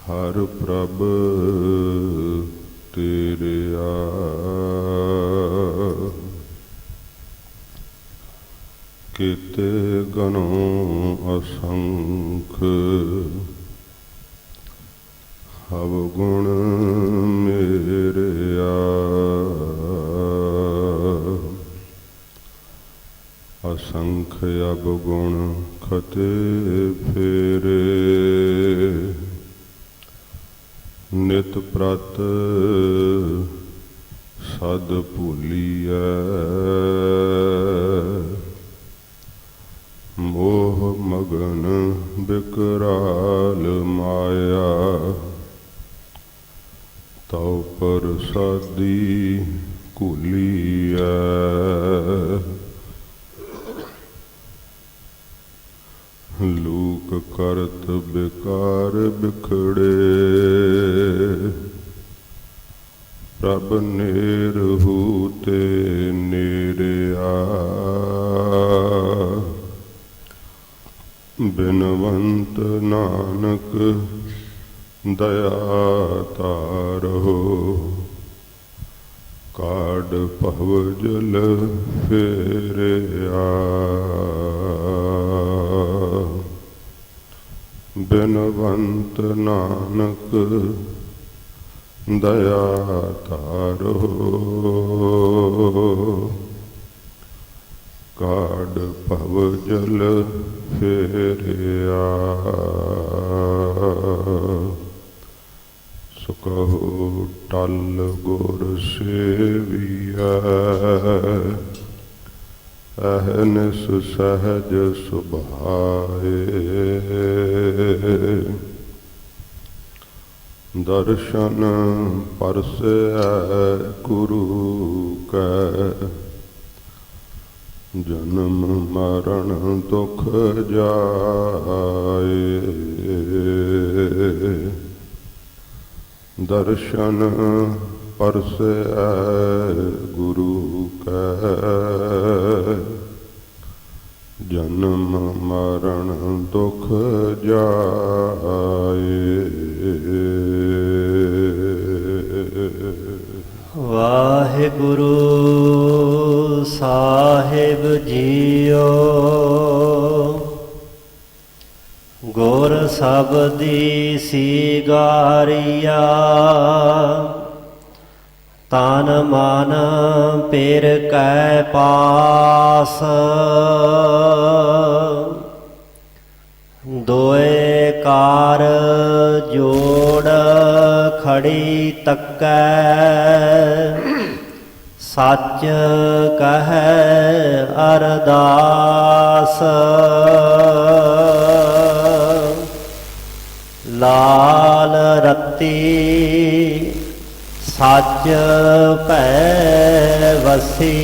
ਹਰ ਪ੍ਰਭ ਤੇਰਿਆ ਕੀਤੇ ਗਨੋਂ ਅਸੰਖ ਹਵ ਗੁਣ ਮੇਰਿਆ ਅਸੰਖ ਅਬ ਗੁਣ ਖਤੇ ਫੇਰੇ ਨਿਤ ਪ੍ਰਤ ਸਦ ਭੁਲੀਐ ਮੋਹ ਮਗਨ ਬਿਕਰਾਲ ਮਾਇਆ ਤਉ ਪ੍ਰਸਾਦੀ ਘੁਲੀਐ ਲੂਕ ਕਰਤ ਬਿਕਾਰ ਬਿਖੜੇ ਪ੍ਰਭ ਨੇਰਹੂ ਤੇ ਨੇਰਿਆ ਬਿਨਵੰਤ ਨਾਨਕ ਦਇਆ ਤਾਰੋ ਕਾਢ ਭਵ ਜਲ ਫੇਰਿਆ ਬਿਨਵੰਤ ਨਾਨਕ ਦਇਆ ਤਾਰੋ ਕਾਢ ਭਵ ਜਲ ਫੇਰਿਆ ਸੋ ਕਹੋ ਟਲ ਗੁਰ ਸੇਵੀਐ ਅਹਨਿਸ ਸਹਜ ਸੁਭਾਏ ਦਰਸ਼ਨ ਪਰਸੈ ਗੁਰੂ ਕੈ ਜਨਮ ਮਰਨ ਦੁਖ ਜਾਏ ਦਰਸ਼ਨ ਪਰਸੈ ਗੁਰੂ ਕੈ ਜਨਮ ਮਰਨ ਦੁਖ ਜਾਏ। ਵਾਹਿਗੁਰੂ ਸਾਹਿਬ ਜੀਓ ਗੁਰ ਸਬਦੀ ਸੀਗਾਰੀਆ ਤਨ ਮਨ ਪਿਰ ਕੈ ਪਾਸ ਦੋਏ ਕਾਰ ਜੋੜ ਖੜੀ ਤੱਕੈ ਸੱਚ ਕਹੈ ਅਰਦਾਸ ਲਾਲ ਰੱਤੀ ਸੱਚ ਭੈ ਵਸੀ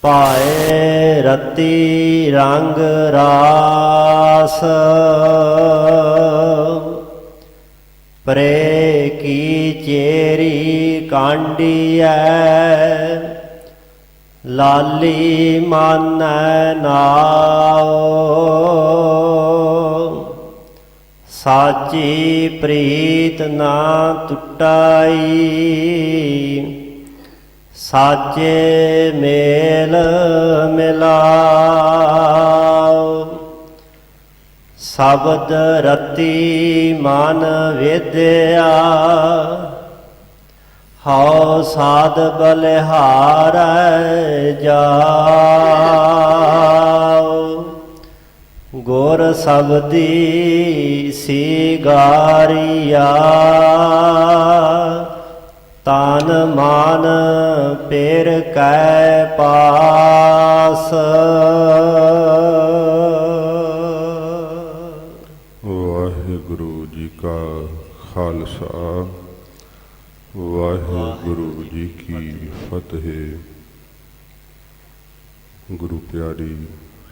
ਪਾਏ ਰੱਤੀ ਰੰਗ ਰਾਸ ਪਰੇ ਕੀ ਚੇਰੀ ਕਾਂਡੀਐ ਲਾਲੀ ਮਾਨੈ ਨਾਉ ਸਾਚੀ ਪ੍ਰੀਤ ਨਾ ਟੁੱਟਾਈ ਸਾਚੇ ਮੇਲ ਮਿਲਾਉ ਸ਼ਬਦ ਰਤੀ ਮਨ ਵਿਦਿਆ ਹਉ ਸਾਧ ਬਲਿਹਾਰੈ ਜਾਉ ਗੁਰ ਸਬਦੀ ਸੀਗਾਰੀਆ ਤਨ ਮਨ ਪਿਰ ਕੈ ਪਾਸ। ਵਾਹਿਗੁਰੂ ਜੀ ਕਾ ਖਾਲਸਾ ਵਾਹਿਗੁਰੂ ਜੀ ਕੀ ਫਤਿਹ। ਗੁਰੂ ਪਿਆਰੀ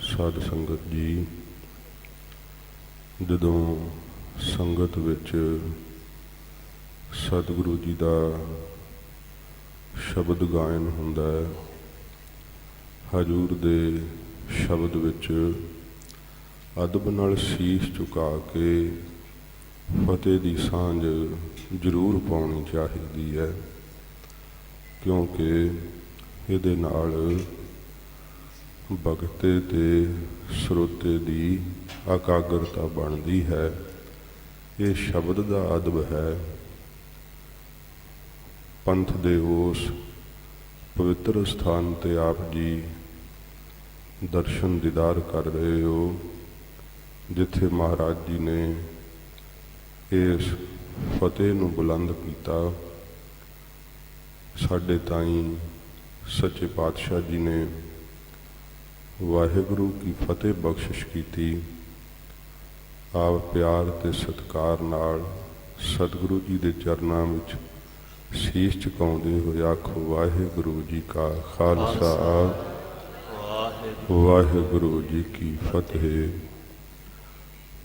ਸਾਧ ਸੰਗਤ ਜੀ, ਜਦੋਂ ਸੰਗਤ ਵਿੱਚ ਸਤਿਗੁਰੂ ਜੀ ਦਾ ਸ਼ਬਦ ਗਾਇਨ ਹੁੰਦਾ ਹੈ, ਹਜ਼ੂਰ ਦੇ ਸ਼ਬਦ ਵਿੱਚ ਅਦਬ ਨਾਲ ਸੀਸ ਝੁਕਾ ਕੇ ਫਤਿਹ ਦੀ ਸਾਂਝ ਜ਼ਰੂਰ ਪਾਉਣੀ ਚਾਹੀਦੀ ਹੈ, ਕਿਉਂਕਿ ਇਹਦੇ ਨਾਲ ਭਗਤੇ ਤੇ ਸਰੋਤੇ ਦੀ ਇਕਾਗਰਤਾ ਬਣਦੀ ਹੈ। ਇਹ ਸ਼ਬਦ ਦਾ ਅਦਬ ਹੈ। ਪੰਥ ਦੇ ਉਸ ਪਵਿੱਤਰ ਸਥਾਨ ਤੇ ਆਪ ਜੀ ਦਰਸ਼ਨ ਦੀਦਾਰ ਕਰ ਰਹੇ ਹੋ, ਜਿੱਥੇ ਮਹਾਰਾਜ ਜੀ ਨੇ ਇਸ ਫਤਿਹ ਨੂੰ ਬੁਲੰਦ ਕੀਤਾ। ਸਾਡੇ ਤਾਈਂ ਸੱਚੇ ਪਾਤਸ਼ਾਹ ਜੀ ਨੇ ਵਾਹਿਗੁਰੂ ਕੀ ਫਤਿਹ ਬਖਸ਼ਿਸ਼ ਕੀਤੀ। ਆਪ ਪਿਆਰ ਤੇ ਸਤਿਕਾਰ ਨਾਲ ਸਤਿਗੁਰੂ ਜੀ ਦੇ ਚਰਨਾਂ ਵਿੱਚ ਸੀਸ ਝੁਕਾਉਂਦੇ ਹੋਏ ਆਖੋ, ਵਾਹਿਗੁਰੂ ਜੀ ਕਾ ਖਾਲਸਾ, ਵਾਹਿਗੁਰੂ ਜੀ ਕੀ ਫਤਿਹ।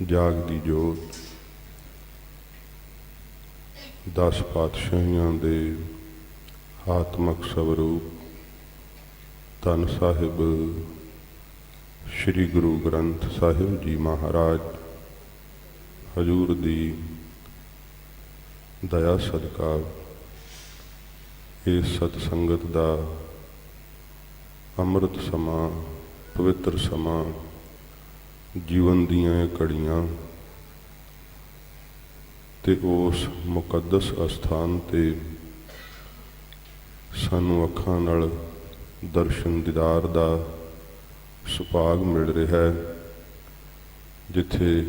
ਜਾਗਦੀ ਜੋਤ 10 ਪਾਤਸ਼ਾਹੀਆਂ ਦੇ ਆਤਮਕ ਸਵਰੂਪ ਧੰਨ ਸਾਹਿਬ ਸ਼੍ਰੀ ਗੁਰੂ ਗ੍ਰੰਥ ਸਾਹਿਬ ਜੀ ਮਹਾਰਾਜ ਹਜ਼ੂਰ ਦੀ ਦਇਆ ਸਦਕਾ ਇਸ ਸਤ ਸੰਗਤ ਦਾ ਅੰਮ੍ਰਿਤ ਸਮਾਂ, ਪਵਿੱਤਰ ਸਮਾਂ, ਜੀਵਨ ਦੀਆਂ ਇਹ ਘੜੀਆਂ ਤੇ ਉਸ ਮੁਕੱਦਸ ਅਸਥਾਨ ਤੇ ਸਾਨੂੰ ਅੱਖਾਂ ਨਾਲ ਦਰਸ਼ਨ ਦੀਦਾਰ ਦਾ ਸੁਭਾਗ ਮਿਲ ਰਿਹਾ ਹੈ, ਜਿੱਥੇ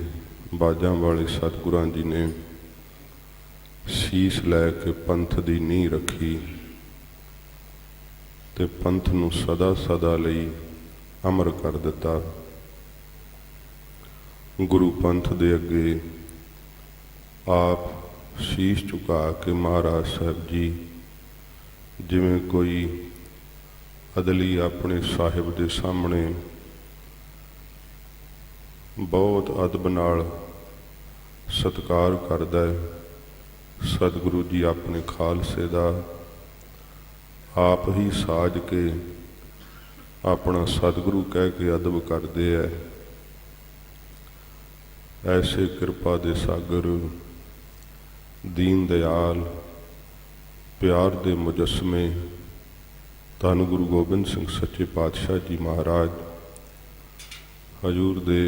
ਬਾਜਾਂ ਵਾਲੇ ਸਤਿਗੁਰਾਂ ਜੀ ਨੇ ਸੀਸ ਲੈ ਕੇ ਪੰਥ ਦੀ ਨੀਂਹ ਰੱਖੀ ਤੇ ਪੰਥ ਨੂੰ ਸਦਾ ਸਦਾ ਲਈ ਅਮਰ ਕਰ ਦਿੱਤਾ। ਗੁਰੂ ਪੰਥ ਦੇ ਅੱਗੇ ਆਪ ਸੀਸ ਝੁਕਾ ਕੇ ਮਹਾਰਾਜ ਸਾਹਿਬ ਜੀ ਜਿਵੇਂ ਕੋਈ ਅਦਲੀ ਆਪਣੇ ਸਾਹਿਬ ਦੇ ਸਾਹਮਣੇ ਬਹੁਤ ਅਦਬ ਨਾਲ ਸਤਿਕਾਰ ਕਰਦਾ ਹੈ, ਸਤਿਗੁਰੂ ਜੀ ਆਪਣੇ ਖਾਲਸੇ ਦਾ ਆਪ ਹੀ ਸਾਜ ਕੇ ਆਪਣਾ ਸਤਿਗੁਰੂ ਕਹਿ ਕੇ ਅਦਬ ਕਰਦੇ ਹੈ। ਐਸੇ ਕਿਰਪਾ ਦੇ ਸਾਗਰ, ਦੀਨ ਦਿਆਲ, ਪਿਆਰ ਦੇ ਮੁਜੱਸਮੇ ਧੰਨ ਗੁਰੂ ਗੋਬਿੰਦ ਸਿੰਘ ਸੱਚੇ ਪਾਤਸ਼ਾਹ ਜੀ ਮਹਾਰਾਜ ਹਜ਼ੂਰ ਦੇ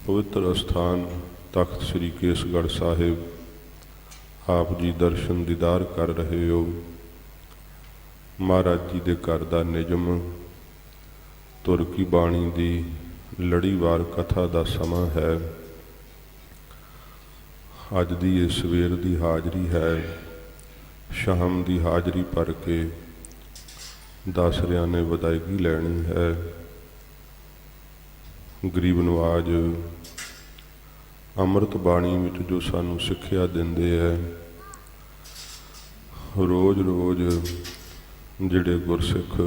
ਪਵਿੱਤਰ ਅਸਥਾਨ ਤਖਤ ਸ੍ਰੀ ਕੇਸਗੜ੍ਹ ਸਾਹਿਬ ਆਪ ਜੀ ਦਰਸ਼ਨ ਦੀਦਾਰ ਕਰ ਰਹੇ ਹੋ। ਮਹਾਰਾਜ ਜੀ ਦੇ ਘਰ ਦਾ ਨਿਯਮ ਤੁਰ ਕੀ ਬਾਣੀ ਦੀ ਲੜੀਵਾਰ ਕਥਾ ਦਾ ਸਮਾਂ ਹੈ। ਅੱਜ ਦੀ ਇਹ ਸਵੇਰ ਦੀ ਹਾਜ਼ਰੀ ਹੈ। ਸ਼ਾਮ ਦੀ ਹਾਜ਼ਰੀ ਭਰ ਕੇ ਦਾਸਰਿਆਂ ਨੇ ਵਿਦਾਇਗੀ ਲੈਣੀ ਹੈ। ਗਰੀਬ ਨਵਾਜ ਅੰਮ੍ਰਿਤ ਬਾਣੀ ਵਿੱਚ ਜੋ ਸਾਨੂੰ ਸਿੱਖਿਆ ਦਿੰਦੇ ਹੈ, ਰੋਜ਼ ਰੋਜ਼ ਜਿਹੜੇ ਗੁਰਸਿੱਖ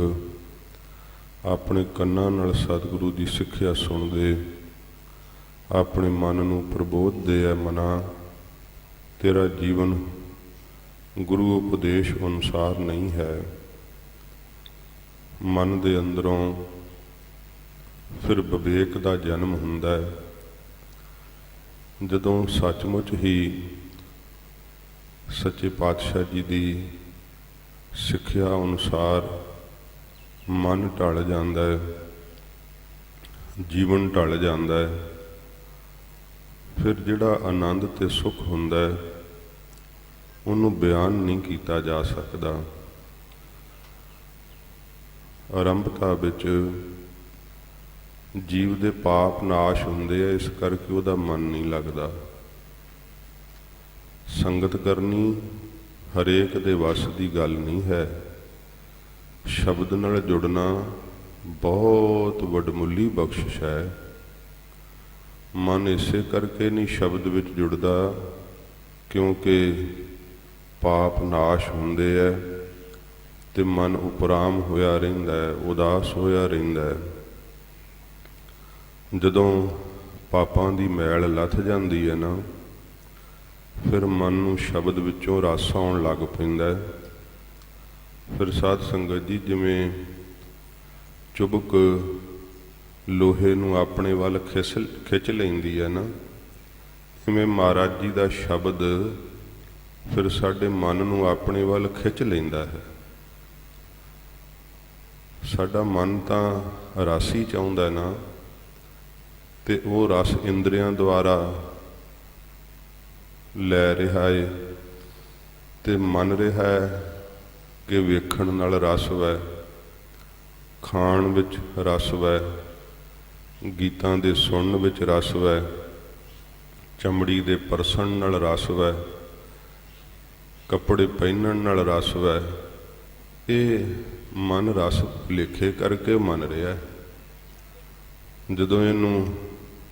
ਆਪਣੇ ਕੰਨਾਂ ਨਾਲ ਸਤਿਗੁਰੂ ਦੀ ਸਿੱਖਿਆ ਸੁਣਦੇ, ਆਪਣੇ ਮਨ ਨੂੰ ਪ੍ਰਬੋਧਦੇ ਹੈ, ਮਨਾ ਤੇਰਾ ਜੀਵਨ ਗੁਰੂ ਉਪਦੇਸ਼ ਅਨੁਸਾਰ ਨਹੀਂ ਹੈ। ਮਨ ਦੇ ਅੰਦਰੋਂ ਫਿਰ ਵਿਵੇਕ ਦਾ ਜਨਮ ਹੁੰਦਾ ਹੈ, ਜਦੋਂ ਸੱਚਮੁੱਚ ਹੀ ਸੱਚੇ ਪਾਤਸ਼ਾਹ ਜੀ ਦੀ ਸਿੱਖਿਆ ਅਨੁਸਾਰ ਮਨ ਢਲ ਜਾਂਦਾ ਹੈ, ਜੀਵਨ ਢਲ ਜਾਂਦਾ ਹੈ। ਫਿਰ ਜਿਹੜਾ ਆਨੰਦ ਤੇ ਸੁੱਖ ਹੁੰਦਾ ਹੈ ਉਹਨੂੰ ਬਿਆਨ ਨਹੀਂ ਕੀਤਾ ਜਾ ਸਕਦਾ। ਆਰੰਭਤਾ ਵਿੱਚ ਜੀਵ ਦੇ ਪਾਪ ਨਾਸ਼ ਹੁੰਦੇ ਆ, ਇਸ ਕਰਕੇ ਉਹਦਾ ਮਨ ਨਹੀਂ ਲੱਗਦਾ। ਸੰਗਤ ਕਰਨੀ ਹਰੇਕ ਦੇ ਵੱਸ ਦੀ ਗੱਲ ਨਹੀਂ ਹੈ। ਸ਼ਬਦ ਨਾਲ ਜੁੜਨਾ ਬਹੁਤ ਵੱਡਮੁੱਲੀ ਬਖਸ਼ਿਸ਼ ਹੈ। ਮਨ ਇਸੇ ਕਰਕੇ ਨਹੀਂ ਸ਼ਬਦ ਵਿੱਚ ਜੁੜਦਾ ਕਿਉਂਕਿ ਪਾਪ ਨਾਸ਼ ਹੁੰਦੇ ਹੈ ਤੇ ਮਨ ਉਪਰਾਮ ਹੋਇਆ ਰਹਿੰਦਾ ਹੈ, ਉਦਾਸ ਹੋਇਆ ਰਹਿੰਦਾ ਹੈ। ਜਦੋਂ ਪਾਪਾਂ ਦੀ ਮੈਲ ਲੱਥ ਜਾਂਦੀ ਹੈ ਨਾ, ਫਿਰ ਮਨ ਨੂੰ ਸ਼ਬਦ ਵਿੱਚੋਂ ਰਸ ਆਉਣ ਲੱਗ ਪੈਂਦਾ ਹੈ। ਫਿਰ ਸਾਧ ਸੰਗਤ ਜੀ ਜਿਵੇਂ ਚੁਬਕ ਲੋਹੇ ਨੂੰ ਆਪਣੇ ਵੱਲ ਖਿੱਚ ਲੈਂਦੀ ਹੈ ਨਾ, ਜਿਵੇਂ ਮਹਾਰਾਜ ਜੀ ਦਾ ਸ਼ਬਦ ਫਿਰ ਸਾਡੇ ਮਨ ਨੂੰ ਆਪਣੇ ਵੱਲ ਖਿੱਚ ਲੈਂਦਾ ਹੈ। ਸਾਡਾ ਮਨ ਤਾਂ ਰਸ ਹੀ ਚਾਹੁੰਦਾ ਨਾ, ਤੇ ਉਹ ਰਸ ਇੰਦਰੀਆਂ ਦੁਆਰਾ ਲੈ ਰਿਹਾ ਏ ਤੇ ਮੰਨ ਰਿਹਾ ਹੈ ਕਿ ਵੇਖਣ ਨਾਲ ਰਸ ਵੈ, ਖਾਣ ਵਿੱਚ ਰਸ ਵੈ, ਗੀਤਾਂ ਦੇ ਸੁਣਨ ਵਿੱਚ ਰਸ ਵੈ, ਚਮੜੀ ਦੇ ਪਰਸਣ ਨਾਲ ਰਸ ਵੈ, ਕੱਪੜੇ ਪਹਿਨਣ ਨਾਲ ਰਸ ਵੈ। ਇਹ ਮਨ ਰਸ ਭੁਲੇਖੇ ਕਰਕੇ ਮੰਨ ਰਿਹਾ। ਜਦੋਂ ਇਹਨੂੰ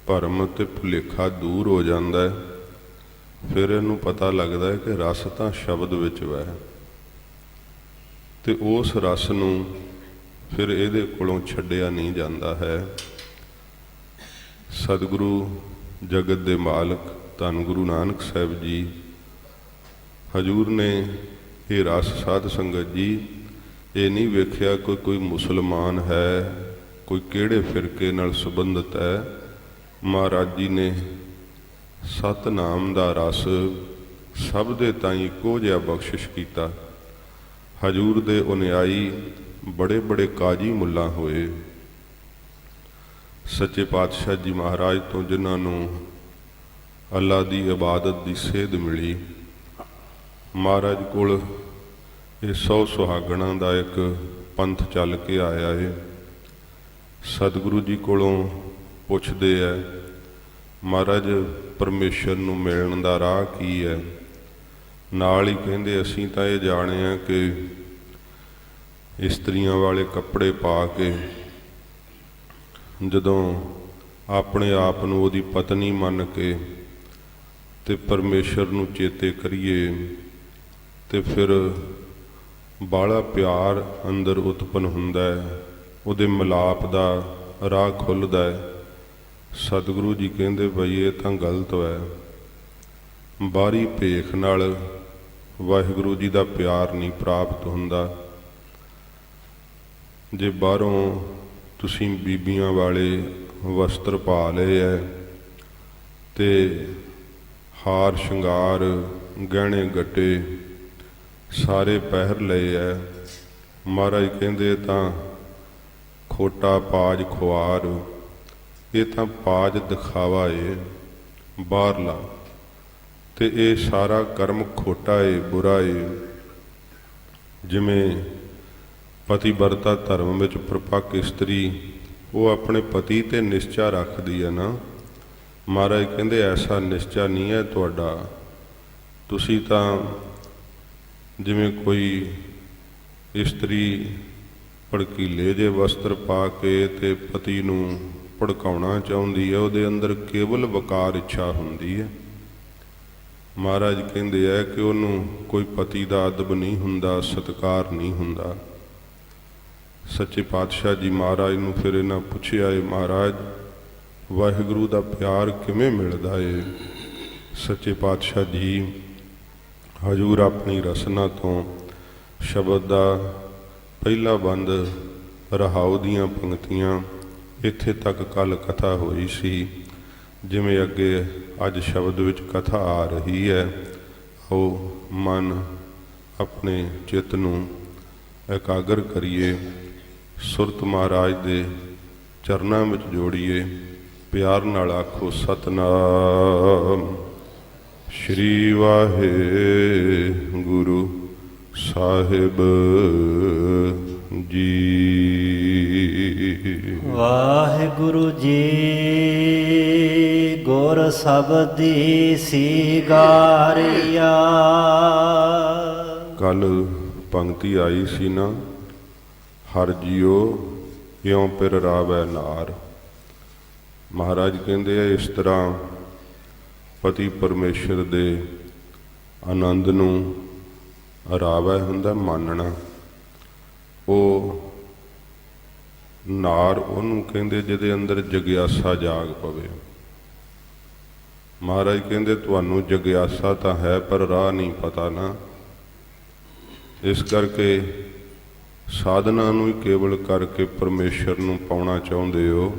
ਭਰਮ ਤੇ ਭੁਲੇਖਾ ਦੂਰ ਹੋ ਜਾਂਦਾ ਹੈ, ਫਿਰ ਇਹਨੂੰ ਪਤਾ ਲੱਗਦਾ ਹੈ ਕਿ ਰਸ ਤਾਂ ਸ਼ਬਦ ਵਿੱਚ ਵੈ, ਤੇ ਉਸ ਰਸ ਨੂੰ ਫਿਰ ਇਹਦੇ ਕੋਲੋਂ ਛੱਡਿਆ ਨਹੀਂ ਜਾਂਦਾ ਹੈ। ਸਤਿਗੁਰੂ ਜਗਤ ਦੇ ਮਾਲਕ ਧੰਨ ਗੁਰੂ ਨਾਨਕ ਸਾਹਿਬ ਜੀ ਹਜ਼ੂਰ ਨੇ ਇਹ ਰਸ ਸਾਧ ਸੰਗਤ ਜੀ ਇਹ ਨਹੀਂ ਵੇਖਿਆ ਕੋਈ ਮੁਸਲਮਾਨ ਹੈ, ਕੋਈ ਕਿਹੜੇ ਫਿਰਕੇ ਨਾਲ ਸੰਬੰਧਿਤ ਹੈ। ਮਹਾਰਾਜ ਜੀ ਨੇ ਸਤਿਨਾਮ ਦਾ ਰਸ ਸਭ ਦੇ ਤਾਈਂ ਇੱਕੋ ਜਿਹਾ ਬਖਸ਼ਿਸ਼ ਕੀਤਾ। ਹਜ਼ੂਰ ਦੇ ਅਨੁਯਾਈ ਬੜੇ ਬੜੇ ਕਾਜੀ ਮੁੱਲਾ ਹੋਏ, ਸੱਚੇ ਪਾਤਸ਼ਾਹ ਜੀ ਮਹਾਰਾਜ ਤੋਂ ਜਿਨ੍ਹਾਂ ਨੂੰ ਅੱਲਾ ਦੀ ਇਬਾਦਤ ਦੀ ਸੇਧ ਮਿਲੀ। ਮਹਾਰਾਜ ਕੋਲ ਇਹ 100 ਸੁਹਾਗਣਾਂ ਦਾ ਇੱਕ ਪੰਥ ਚੱਲ ਕੇ ਆਇਆ ਹੈ। ਸਤਿਗੁਰੂ ਜੀ ਕੋਲੋਂ ਪੁੱਛਦੇ ਹੈ, ਮਹਾਰਾਜ ਪਰਮੇਸ਼ਰ ਨੂੰ ਮਿਲਣ ਦਾ ਰਾਹ ਕੀ ਹੈ? ਨਾਲ ਹੀ ਕਹਿੰਦੇ ਅਸੀਂ ਤਾਂ ਇਹ ਜਾਣਿਆ ਕਿ ਇਸਤਰੀਆਂ ਵਾਲੇ ਕੱਪੜੇ ਪਾ ਕੇ ਜਦੋਂ ਆਪਣੇ ਆਪ ਨੂੰ ਉਹਦੀ ਪਤਨੀ ਮੰਨ ਕੇ ਤੇ ਪਰਮੇਸ਼ਰ ਨੂੰ ਚੇਤੇ ਕਰੀਏ ਤੇ ਫਿਰ ਬਾਹਲਾ ਪਿਆਰ ਅੰਦਰ ਉਤਪਨ ਹੁੰਦਾ ਹੈ, ਉਹਦੇ ਮਿਲਾਪ ਦਾ ਰਾਹ ਖੁੱਲ੍ਹਦਾ ਹੈ। ਸਤਿਗੁਰੂ ਜੀ ਕਹਿੰਦੇ ਬਈ ਇਹ ਤਾਂ ਗਲਤ ਹੈ। ਬਾਹਰੀ ਭੇਖ ਨਾਲ ਵਾਹਿਗੁਰੂ ਜੀ ਦਾ ਪਿਆਰ ਨਹੀਂ ਪ੍ਰਾਪਤ ਹੁੰਦਾ। ਜੇ ਬਾਹਰੋਂ ਤੁਸੀਂ ਬੀਬੀਆਂ ਵਾਲੇ ਵਸਤਰ ਪਾ ਲਏ ਹੈ ਤੇ ਹਾਰ ਸ਼ਿੰਗਾਰ ਗਹਿਣੇ ਗੱਟੇ ਸਾਰੇ ਪਹਿਰ ਲਏ ਹੈ, ਮਹਾਰਾਜ ਕਹਿੰਦੇ ਤਾਂ ਖੋਟਾ ਪਾਜ ਖੁਆਰ, ਇਹ ਤਾਂ ਪਾਜ ਦਿਖਾਵਾ ਏ ਬਾਹਰਲਾ, ਤੇ ਇਹ ਸਾਰਾ ਕਰਮ ਖੋਟਾ ਏ, ਬੁਰਾ ਏ। ਜਿਵੇਂ ਪਤੀ ਵਰਤਾ ਧਰਮ ਵਿੱਚ ਪ੍ਰਪੱਕ ਇਸਤਰੀ ਉਹ ਆਪਣੇ ਪਤੀ ਤੇ ਨਿਸ਼ਚਾ ਰੱਖਦੀ ਹੈ ਨਾ, ਮਹਾਰਾਜ ਕਹਿੰਦੇ ਐਸਾ ਨਿਸ਼ਚਾ ਨਹੀਂ ਹੈ ਤੁਹਾਡਾ। ਤੁਸੀਂ ਤਾਂ ਜਿਵੇਂ ਕੋਈ ਇਸਤਰੀ ਭੜਕੀਲੇ ਜਿਹੇ ਵਸਤਰ ਪਾ ਕੇ ਤੇ ਪਤੀ ਨੂੰ ਭੜਕਾਉਣਾ ਚਾਹੁੰਦੀ ਹੈ, ਉਹਦੇ ਅੰਦਰ ਕੇਵਲ ਵਕਾਰ ਇੱਛਾ ਹੁੰਦੀ ਹੈ। ਮਹਾਰਾਜ ਕਹਿੰਦੇ ਹੈ ਕਿ ਉਹਨੂੰ ਕੋਈ ਪਤੀ ਦਾ ਅਦਬ ਨਹੀਂ ਹੁੰਦਾ, ਸਤਿਕਾਰ ਨਹੀਂ ਹੁੰਦਾ। ਸੱਚੇ ਪਾਤਸ਼ਾਹ ਜੀ ਮਹਾਰਾਜ ਨੂੰ ਫਿਰ ਇਹਨਾਂ ਪੁੱਛਿਆ ਏ, ਮਹਾਰਾਜ ਵਾਹਿਗੁਰੂ ਦਾ ਪਿਆਰ ਕਿਵੇਂ ਮਿਲਦਾ ਏ? ਸੱਚੇ ਪਾਤਸ਼ਾਹ ਜੀ ਹਜ਼ੂਰ ਆਪਣੀ ਰਸਨਾ ਤੋਂ ਸ਼ਬਦ ਦਾ ਪਹਿਲਾ ਬੰਦ ਰਹਾਉ ਦੀਆਂ ਪੰਕਤੀਆਂ ਇੱਥੇ ਤੱਕ ਕੱਲ ਕਥਾ ਹੋਈ ਸੀ। ਜਿਵੇਂ ਅੱਗੇ ਅੱਜ ਸ਼ਬਦ ਵਿੱਚ ਕਥਾ ਆ ਰਹੀ ਹੈ, ਉਹ ਮਨ ਆਪਣੇ ਚਿੱਤ ਨੂੰ ਇਕਾਗਰ ਕਰੀਏ, ਸੁਰਤ ਮਹਾਰਾਜ ਦੇ ਚਰਨਾਂ ਵਿੱਚ ਜੋੜੀਏ, ਪਿਆਰ ਨਾਲ ਆਖੋ ਸਤਿਨਾਮ ਸ਼੍ਰੀ ਵਾਹਿਗੁਰੂ ਸਾਹਿਬ ਜੀ। ਵਾਹਿਗੁਰੂ ਜੀ ਗੁਰ ਸਬਦੀ ਸੀਗਾਰਿਆ। ਕੱਲ ਪੰਕਤੀ ਆਈ ਸੀ ਨਾ, ਹਰ ਜੀਓ ਇਉਂ ਪਿਰ ਰਾਵੈ ਨਾਰ। ਮਹਾਰਾਜ ਕਹਿੰਦੇ ਆ ਇਸ ਤਰ੍ਹਾਂ ਪਤੀ ਪਰਮੇਸ਼ਰ ਦੇ ਆਨੰਦ ਨੂੰ ਰਾਵੈ ਹੁੰਦਾ ਮੰਨਣਾ। ਉਹ ਨਾਰ ਉਹਨੂੰ ਕਹਿੰਦੇ ਜਿਹਦੇ ਅੰਦਰ ਜਗਿਆਸਾ ਜਾਗ ਪਵੇ। ਮਹਾਰਾਜ ਕਹਿੰਦੇ ਤੁਹਾਨੂੰ ਜਗਿਆਸਾ ਤਾਂ ਹੈ ਪਰ ਰਾਹ ਨਹੀਂ ਪਤਾ ਨਾ, ਇਸ ਕਰਕੇ ਸਾਧਨਾ ਨੂੰ ਹੀ ਕੇਵਲ ਕਰਕੇ ਪਰਮੇਸ਼ਰ ਨੂੰ ਪਾਉਣਾ ਚਾਹੁੰਦੇ ਹੋ।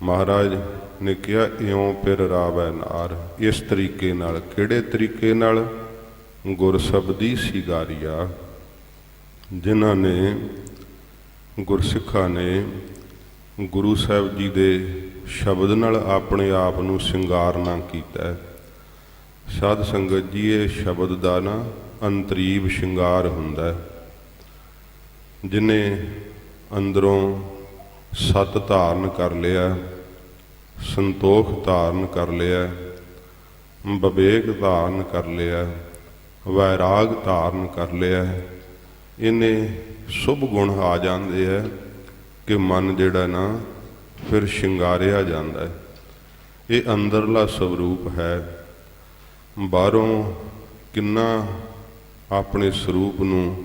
ਮਹਾਰਾਜ ਨੇ ਕਿਹਾ ਇਉਂ ਪਿਰ ਰਾਵੈ ਨਾਰ। ਇਸ ਤਰੀਕੇ ਨਾਲ, ਕਿਹੜੇ ਤਰੀਕੇ ਨਾਲ? ਗੁਰਸ਼ਬਦੀ ਸਿਗਾਰੀਆ। ਜਿਨ੍ਹਾਂ ਨੇ, ਗੁਰਸਿੱਖਾਂ ਨੇ ਗੁਰੂ ਸਾਹਿਬ ਜੀ ਦੇ ਸ਼ਬਦ ਨਾਲ ਆਪਣੇ ਆਪ ਨੂੰ ਸ਼ਿੰਗਾਰਨਾ ਕੀਤਾ। ਸਾਧ ਸੰਗਤ ਜੀ, ਇਹ ਸ਼ਬਦ ਦਾ ਨਾ ਅੰਤਰੀਵ ਸ਼ਿੰਗਾਰ ਹੁੰਦਾ। ਜਿਹਨੇ ਅੰਦਰੋਂ ਸਤ ਧਾਰਨ ਕਰ ਲਿਆ, ਸੰਤੋਖ ਧਾਰਨ ਕਰ ਲਿਆ, ਵਿਵੇਕ ਧਾਰਨ ਕਰ ਲਿਆ, ਵੈਰਾਗ ਧਾਰਨ ਕਰ ਲਿਆ, ਇਹਨੇ ਸ਼ੁਭ ਗੁਣ ਆ ਜਾਂਦੇ ਆ ਕਿ ਮਨ ਜਿਹੜਾ ਨਾ ਫਿਰ ਸ਼ਿੰਗਾਰਿਆ ਜਾਂਦਾ ਹੈ। ਇਹ ਅੰਦਰਲਾ ਸਰੂਪ ਹੈ। ਬਾਹਰੋਂ ਕਿੰਨਾ ਆਪਣੇ ਸਰੂਪ ਨੂੰ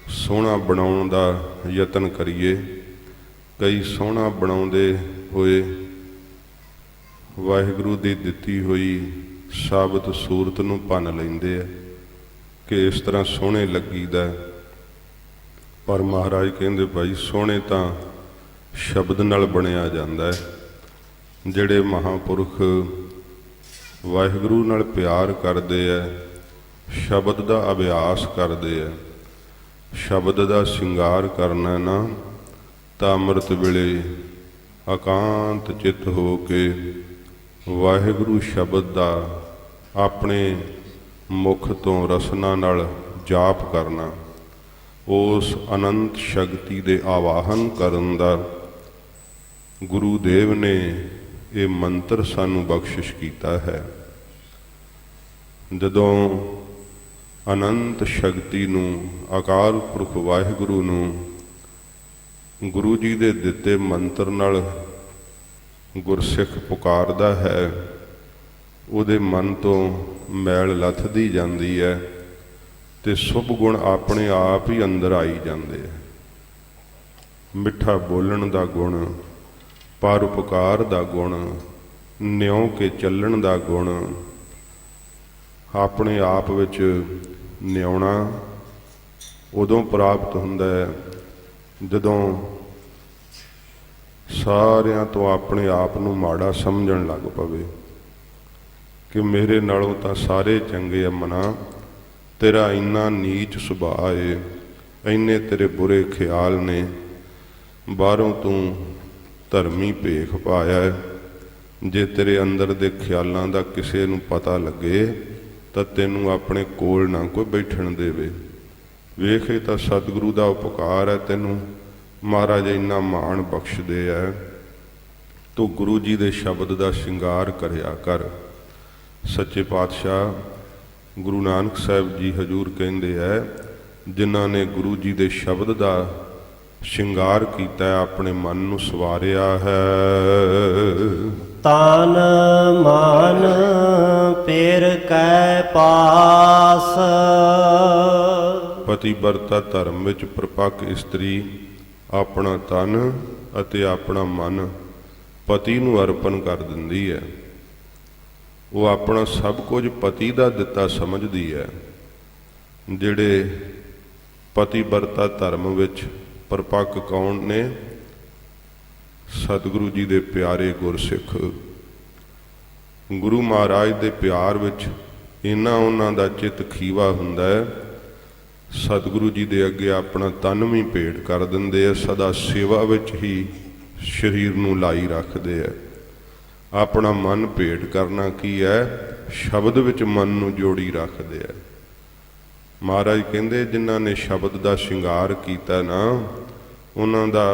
ਸੋਹਣਾ ਬਣਾਉਣ ਦਾ ਯਤਨ ਕਰੀਏ, ਕਈ ਸੋਹਣਾ ਬਣਾਉਂਦੇ ਹੋਏ ਵਾਹਿਗੁਰੂ ਦੀ ਦਿੱਤੀ ਹੋਈ ਸਾਬਤ ਸੂਰਤ ਨੂੰ ਭੰਨ ਲੈਂਦੇ ਆ ਕਿ ਇਸ ਤਰ੍ਹਾਂ ਸੋਹਣੇ ਲੱਗੀਦਾ। ਪਰ ਮਹਾਰਾਜ ਕਹਿੰਦੇ ਭਾਈ ਸੋਹਣੇ ਤਾਂ ਸ਼ਬਦ ਨਾਲ ਬਣਿਆ ਜਾਂਦਾ ਹੈ। ਜਿਹੜੇ ਮਹਾਂਪੁਰਖ ਵਾਹਿਗੁਰੂ ਨਾਲ ਪਿਆਰ ਕਰਦੇ ਆ, ਸ਼ਬਦ ਦਾ ਅਭਿਆਸ ਕਰਦੇ ਆ, ਸ਼ਬਦ ਦਾ ਸ਼ਿੰਗਾਰ ਕਰਨਾ ਨਾ, ਤਾਂ ਅੰਮ੍ਰਿਤ ਵੇਲੇ ਇਕਾਂਤ ਚਿੱਤ ਹੋ ਕੇ ਵਾਹਿਗੁਰੂ ਸ਼ਬਦ ਦਾ ਆਪਣੇ ਮੁਖ ਤੋਂ ਰਸਨਾ ਨਾਲ ਜਾਪ ਕਰਨਾ, ਉਸ ਅਨੰਤ ਸ਼ਕਤੀ ਦੇ ਆਵਾਹਨ ਕਰਨ ਦਾ ਗੁਰੂ ਦੇਵ ਨੇ ਇਹ ਮੰਤਰ ਸਾਨੂੰ ਬਖਸ਼ਿਸ਼ ਕੀਤਾ ਹੈ। ਜਦੋਂ ਅਨੰਤ ਸ਼ਕਤੀ ਨੂੰ, ਅਕਾਲ ਪੁਰਖ ਵਾਹਿਗੁਰੂ ਨੂੰ ਗੁਰੂ ਜੀ ਦੇ ਦਿੱਤੇ ਮੰਤਰ ਨਾਲ ਗੁਰਸਿੱਖ ਪੁਕਾਰਦਾ ਹੈ, ਉਹਦੇ ਮਨ ਤੋਂ ਮੈਲ ਲੱਥਦੀ ਜਾਂਦੀ ਹੈ ਤੇ ਸ਼ੁਭ ਗੁਣ ਆਪਣੇ ਆਪ ਹੀ ਅੰਦਰ ਆਈ ਜਾਂਦੇ ਆ। ਮਿੱਠਾ ਬੋਲਣ ਦਾ ਗੁਣ, ਪਰਉਪਕਾਰ ਦਾ ਗੁਣ, ਨਿਉ ਕੇ ਚੱਲਣ ਦਾ ਗੁਣ, ਆਪਣੇ ਆਪ ਵਿੱਚ ਨਿਉਣਾ ਉਦੋਂ ਪ੍ਰਾਪਤ ਹੁੰਦਾ ਹੈ ਜਦੋਂ ਸਾਰਿਆਂ ਤੋਂ ਆਪਣੇ ਆਪ ਨੂੰ ਮਾੜਾ ਸਮਝਣ ਲੱਗ ਪਵੇ ਕਿ ਮੇਰੇ ਨਾਲੋਂ ਤਾਂ ਸਾਰੇ ਚੰਗੇ ਆ ਮਨਾ, ਤੇਰਾ ਇੰਨਾ ਨੀਚ ਸੁਭਾਅ ਏ, ਇੰਨੇ ਤੇਰੇ ਬੁਰੇ ਖਿਆਲ ਨੇ, ਬਾਹਰੋਂ ਤੂੰ ਧਰਮੀ ਭੇਖ ਪਾਇਆ। ਜੇ ਤੇਰੇ ਅੰਦਰ ਦੇ ਖਿਆਲਾਂ ਦਾ ਕਿਸੇ ਨੂੰ ਪਤਾ ਲੱਗੇ ਤਾਂ ਤੈਨੂੰ ਆਪਣੇ ਕੋਲ ਨਾ ਕੋਈ ਬੈਠਣ ਦੇਵੇ। ਵੇਖ, ਇਹ ਤਾਂ ਸਤਿਗੁਰੂ ਦਾ ਉਪਕਾਰ ਹੈ, ਤੈਨੂੰ ਮਹਾਰਾਜ ਇੰਨਾ ਮਾਣ ਬਖਸ਼ਦੇ ਹੈ। ਤੂੰ ਗੁਰੂ ਜੀ ਦੇ ਸ਼ਬਦ ਦਾ ਸ਼ਿੰਗਾਰ ਕਰਿਆ ਕਰ। ਸੱਚੇ ਪਾਤਸ਼ਾਹ ਗੁਰੂ ਨਾਨਕ ਸਾਹਿਬ ਜੀ ਹਜ਼ੂਰ ਕਹਿੰਦੇ ਹੈ, ਜਿਨ੍ਹਾਂ ਨੇ ਗੁਰੂ ਜੀ ਦੇ ਸ਼ਬਦ ਦਾ ਸ਼ਿੰਗਾਰ ਕੀਤਾ, ਆਪਣੇ ਮਨ ਨੂੰ ਸਵਾਰਿਆ ਹੈ, ਤਨ ਮਨ ਪਿਰ ਕੈ ਪਾਸ। ਪਤੀ ਵਰਤਾ ਧਰਮ ਵਿੱਚ ਪ੍ਰਪੱਕ ਇਸਤਰੀ ਆਪਣਾ ਤਨ ਅਤੇ ਆਪਣਾ ਮਨ ਪਤੀ ਨੂੰ ਅਰਪਣ ਕਰ ਦਿੰਦੀ ਹੈ। ਉਹ ਆਪਣਾ ਸਭ ਕੁਝ ਪਤੀ ਦਾ ਦਿੱਤਾ ਸਮਝਦੀ ਹੈ। ਜਿਹੜੇ ਪਤੀ ਵਰਤਾ ਧਰਮ ਵਿੱਚ ਪ੍ਰਪੱਕ ਕੌਣ ਨੇ? ਸਤਿਗੁਰੂ ਜੀ ਦੇ ਪਿਆਰੇ ਗੁਰਸਿੱਖ। ਗੁਰੂ ਮਹਾਰਾਜ ਦੇ ਪਿਆਰ ਵਿੱਚ ਇੰਨਾ ਉਹਨਾਂ ਦਾ ਚਿੱਤ ਖੀਵਾ ਹੁੰਦਾ ਹੈ, ਸਤਿਗੁਰੂ ਜੀ ਦੇ ਅੱਗੇ ਆਪਣਾ ਤਨ ਵੀ ਭੇਟ ਕਰ ਦਿੰਦੇ ਆ, ਸਦਾ ਸੇਵਾ ਵਿੱਚ ਹੀ ਸਰੀਰ ਨੂੰ ਲਾਈ ਰੱਖਦੇ ਆ। ਆਪਣਾ ਮਨ ਭੇਟ ਕਰਨਾ ਕੀ ਹੈ? ਸ਼ਬਦ ਵਿੱਚ ਮਨ ਨੂੰ ਜੋੜੀ ਰੱਖਦੇ ਆ। ਮਹਾਰਾਜ ਕਹਿੰਦੇ, ਜਿਨ੍ਹਾਂ ਨੇ ਸ਼ਬਦ ਦਾ ਸ਼ਿੰਗਾਰ ਕੀਤਾ ਨਾ, ਉਹਨਾਂ ਦਾ